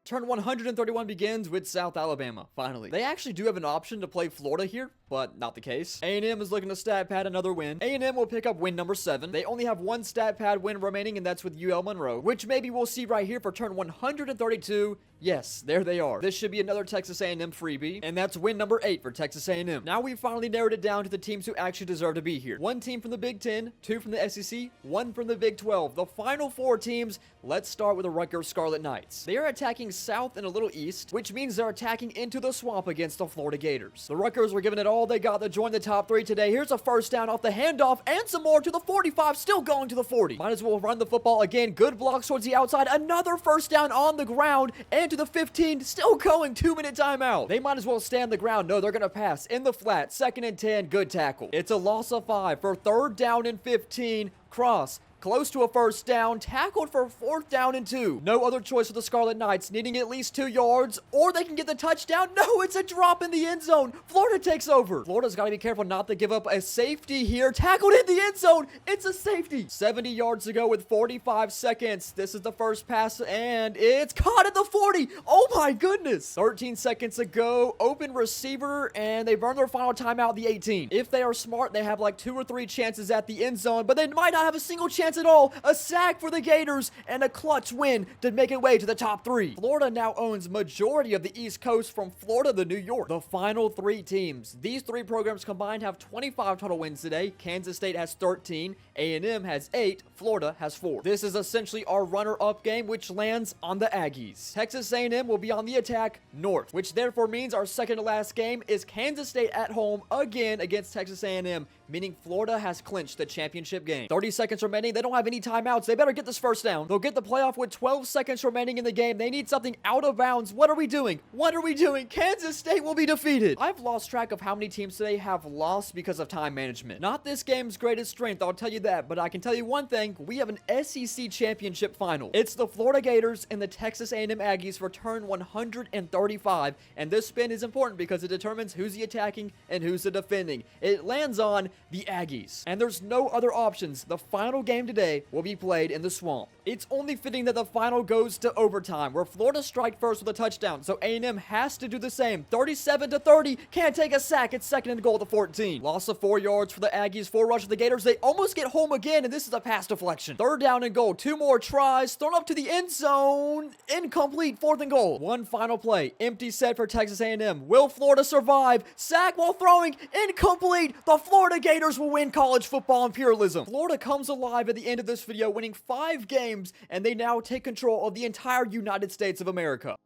Turn 131 begins with South Alabama, finally. They actually do have an option to play Florida here, but not the case. A&M is looking to stat pad another win. A&M will pick up win number 7. They only have 1 stat pad win remaining, and that's with UL Monroe, which maybe we'll see right here for turn 132. Yes, there they are. This should be another Texas A&M freebie, and that's win number 8 for Texas A&M. Now we've finally narrowed it down to the teams who actually deserve to be here. 1 team from the Big Ten, 2 from the SEC, 1 from the Big 12. The final 4 teams, let's start with the Rutgers Scarlet Knights. They are attacking south and a little east, which means they're attacking into the swamp against the Florida Gators. The Ruckers were giving it all they got to join the top 3 today. Here's a first down off the handoff and some more to the 45, still going to the 40. Might as well run the football again. Good blocks towards the outside. Another first down on the ground and to the 15, still going. 2-minute timeout. They might as well stand the ground. No, they're going to pass in the flat. 2nd and 10. Good tackle. It's a loss of 5 for 3rd down and 15. Cross. Close to a first down, tackled for 4th down and 2. No other choice for the Scarlet Knights, needing at least 2 yards, or they can get the touchdown. No, it's a drop in the end zone. Florida takes over. Florida's got to be careful not to give up a safety here. Tackled in the end zone. It's a safety. 70 yards to go with 45 seconds. This is the first pass, and it's caught at the 40. Oh my goodness. 13 seconds to go. Open receiver, and they burn their final timeout at the 18. If they are smart, they have like 2 or 3 chances at the end zone, but they might not have a single chance chance at all. A sack for the Gators and a clutch win to make it way to the top 3. Florida now owns majority of the East Coast from Florida to New York. The final 3 teams. These 3 programs combined have 25 total wins today. Kansas State has 13, A&M has 8, Florida has 4. This is essentially our runner-up game, which lands on the Aggies. Texas A&M will be on the attack north, which therefore means our second to last game is Kansas State at home again against Texas A&M, meaning Florida has clinched the championship game. 30 seconds remaining. They don't have any timeouts. They better get this first down. They'll get the playoff with 12 seconds remaining in the game. They need something out of bounds. What are we doing? What are we doing? Kansas State will be defeated. I've lost track of how many teams today have lost because of time management. Not this game's greatest strength, I'll tell you that, but I can tell you one thing. We have an SEC championship final. It's the Florida Gators and the Texas A&M Aggies for turn 135, and this spin is important because it determines who's the attacking and who's the defending. It lands on the Aggies, and there's no other options. The final game today will be played in the Swamp. It's only fitting that the final goes to overtime, where Florida strike first with a touchdown, so A&M has to do the same. 37-30, can't take a sack. It's second and goal at the 14. Loss of 4 yards for the Aggies, 4 rush for the Gators. They almost get home again, and this is a pass deflection. Third down and goal. 2 more tries, thrown up to the end zone. Incomplete, 4th and goal. One final play, empty set for Texas A&M. Will Florida survive? Sack while throwing, incomplete. The Florida Gators will win college football imperialism. Florida comes alive at the end of this video, winning 5 games, and they now take control of the entire United States of America.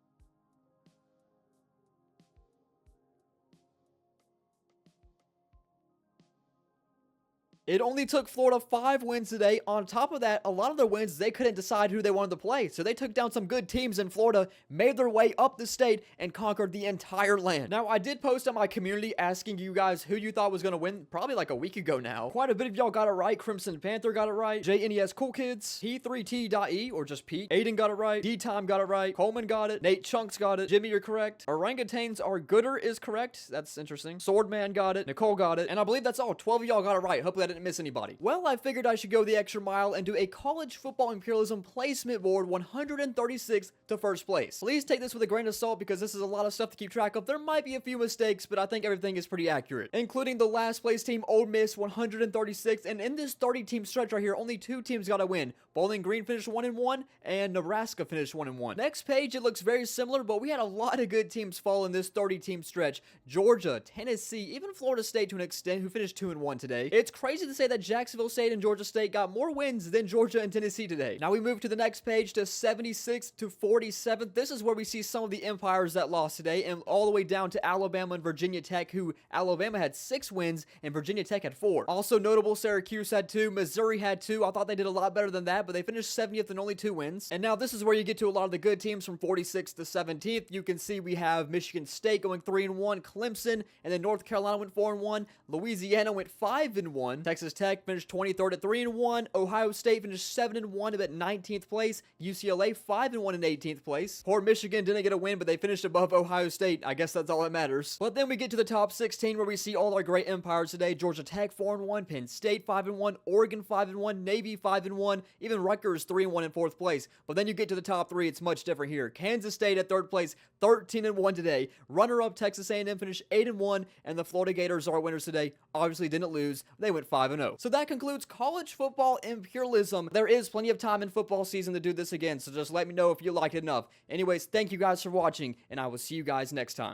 It only took Florida 5 wins today. On top of that, a lot of their wins, they couldn't decide who they wanted to play. So they took down some good teams in Florida, made their way up the state, and conquered the entire land. Now, I did post on my community asking you guys who you thought was going to win probably like a week ago now. Quite a bit of y'all got it right. Crimson Panther got it right. JNES Cool Kids. P3T.E or just Pete. Aiden got it right. D-Time got it right. Coleman got it. Nate Chunks got it. Jimmy, you're correct. Orangutans are gooder is correct. That's interesting. Swordman got it. Nicole got it. And I believe that's all. 12 of y'all got it right. Hopefully I didn't miss anybody. Well, I figured I should go the extra mile and do a college football imperialism placement board 136 to first place. Please take this with a grain of salt because this is a lot of stuff to keep track of. There might be a few mistakes, but I think everything is pretty accurate, including the last place team, Ole Miss, 136. And in this 30-team stretch right here, only 2 teams got a win. Bowling Green finished 1-1, and Nebraska finished 1-1. Next page, it looks very similar, but we had a lot of good teams fall in this 30-team stretch. Georgia, Tennessee, even Florida State to an extent, who finished 2-1 today. It's crazy to say that Jacksonville State and Georgia State got more wins than Georgia and Tennessee today. Now we move to the next page to 76 to 47. This is where we see some of the empires that lost today, and all the way down to Alabama and Virginia Tech, who Alabama had 6 wins and Virginia Tech had 4. Also notable, Syracuse had 2, Missouri had 2. I thought they did a lot better than that, but they finished 70th and only 2 wins. And now this is where you get to a lot of the good teams from 46th to 17th. You can see we have Michigan State going 3-1, Clemson, and then North Carolina went 4-1, Louisiana went 5-1, Texas Tech finished 23rd at 3-1, Ohio State finished 7-1 at 19th place, UCLA 5-1 in 18th place. Poor Michigan didn't get a win, but they finished above Ohio State. I guess that's all that matters. But then we get to the top 16 where we see all our great empires today. Georgia Tech 4-1, Penn State 5-1, Oregon 5-1, Navy 5-1, even Ruckers 3-1 in 4th place. But then you get to the top 3, it's much different here. Kansas State at 3rd place, 13-1 today. Runner-up Texas A&M finished 8-1, and the Florida Gators are winners today. Obviously didn't lose. They went 5-0. So that concludes college football imperialism. There is plenty of time in football season to do this again, so just let me know if you like it enough. Anyways, thank you guys for watching, and I will see you guys next time.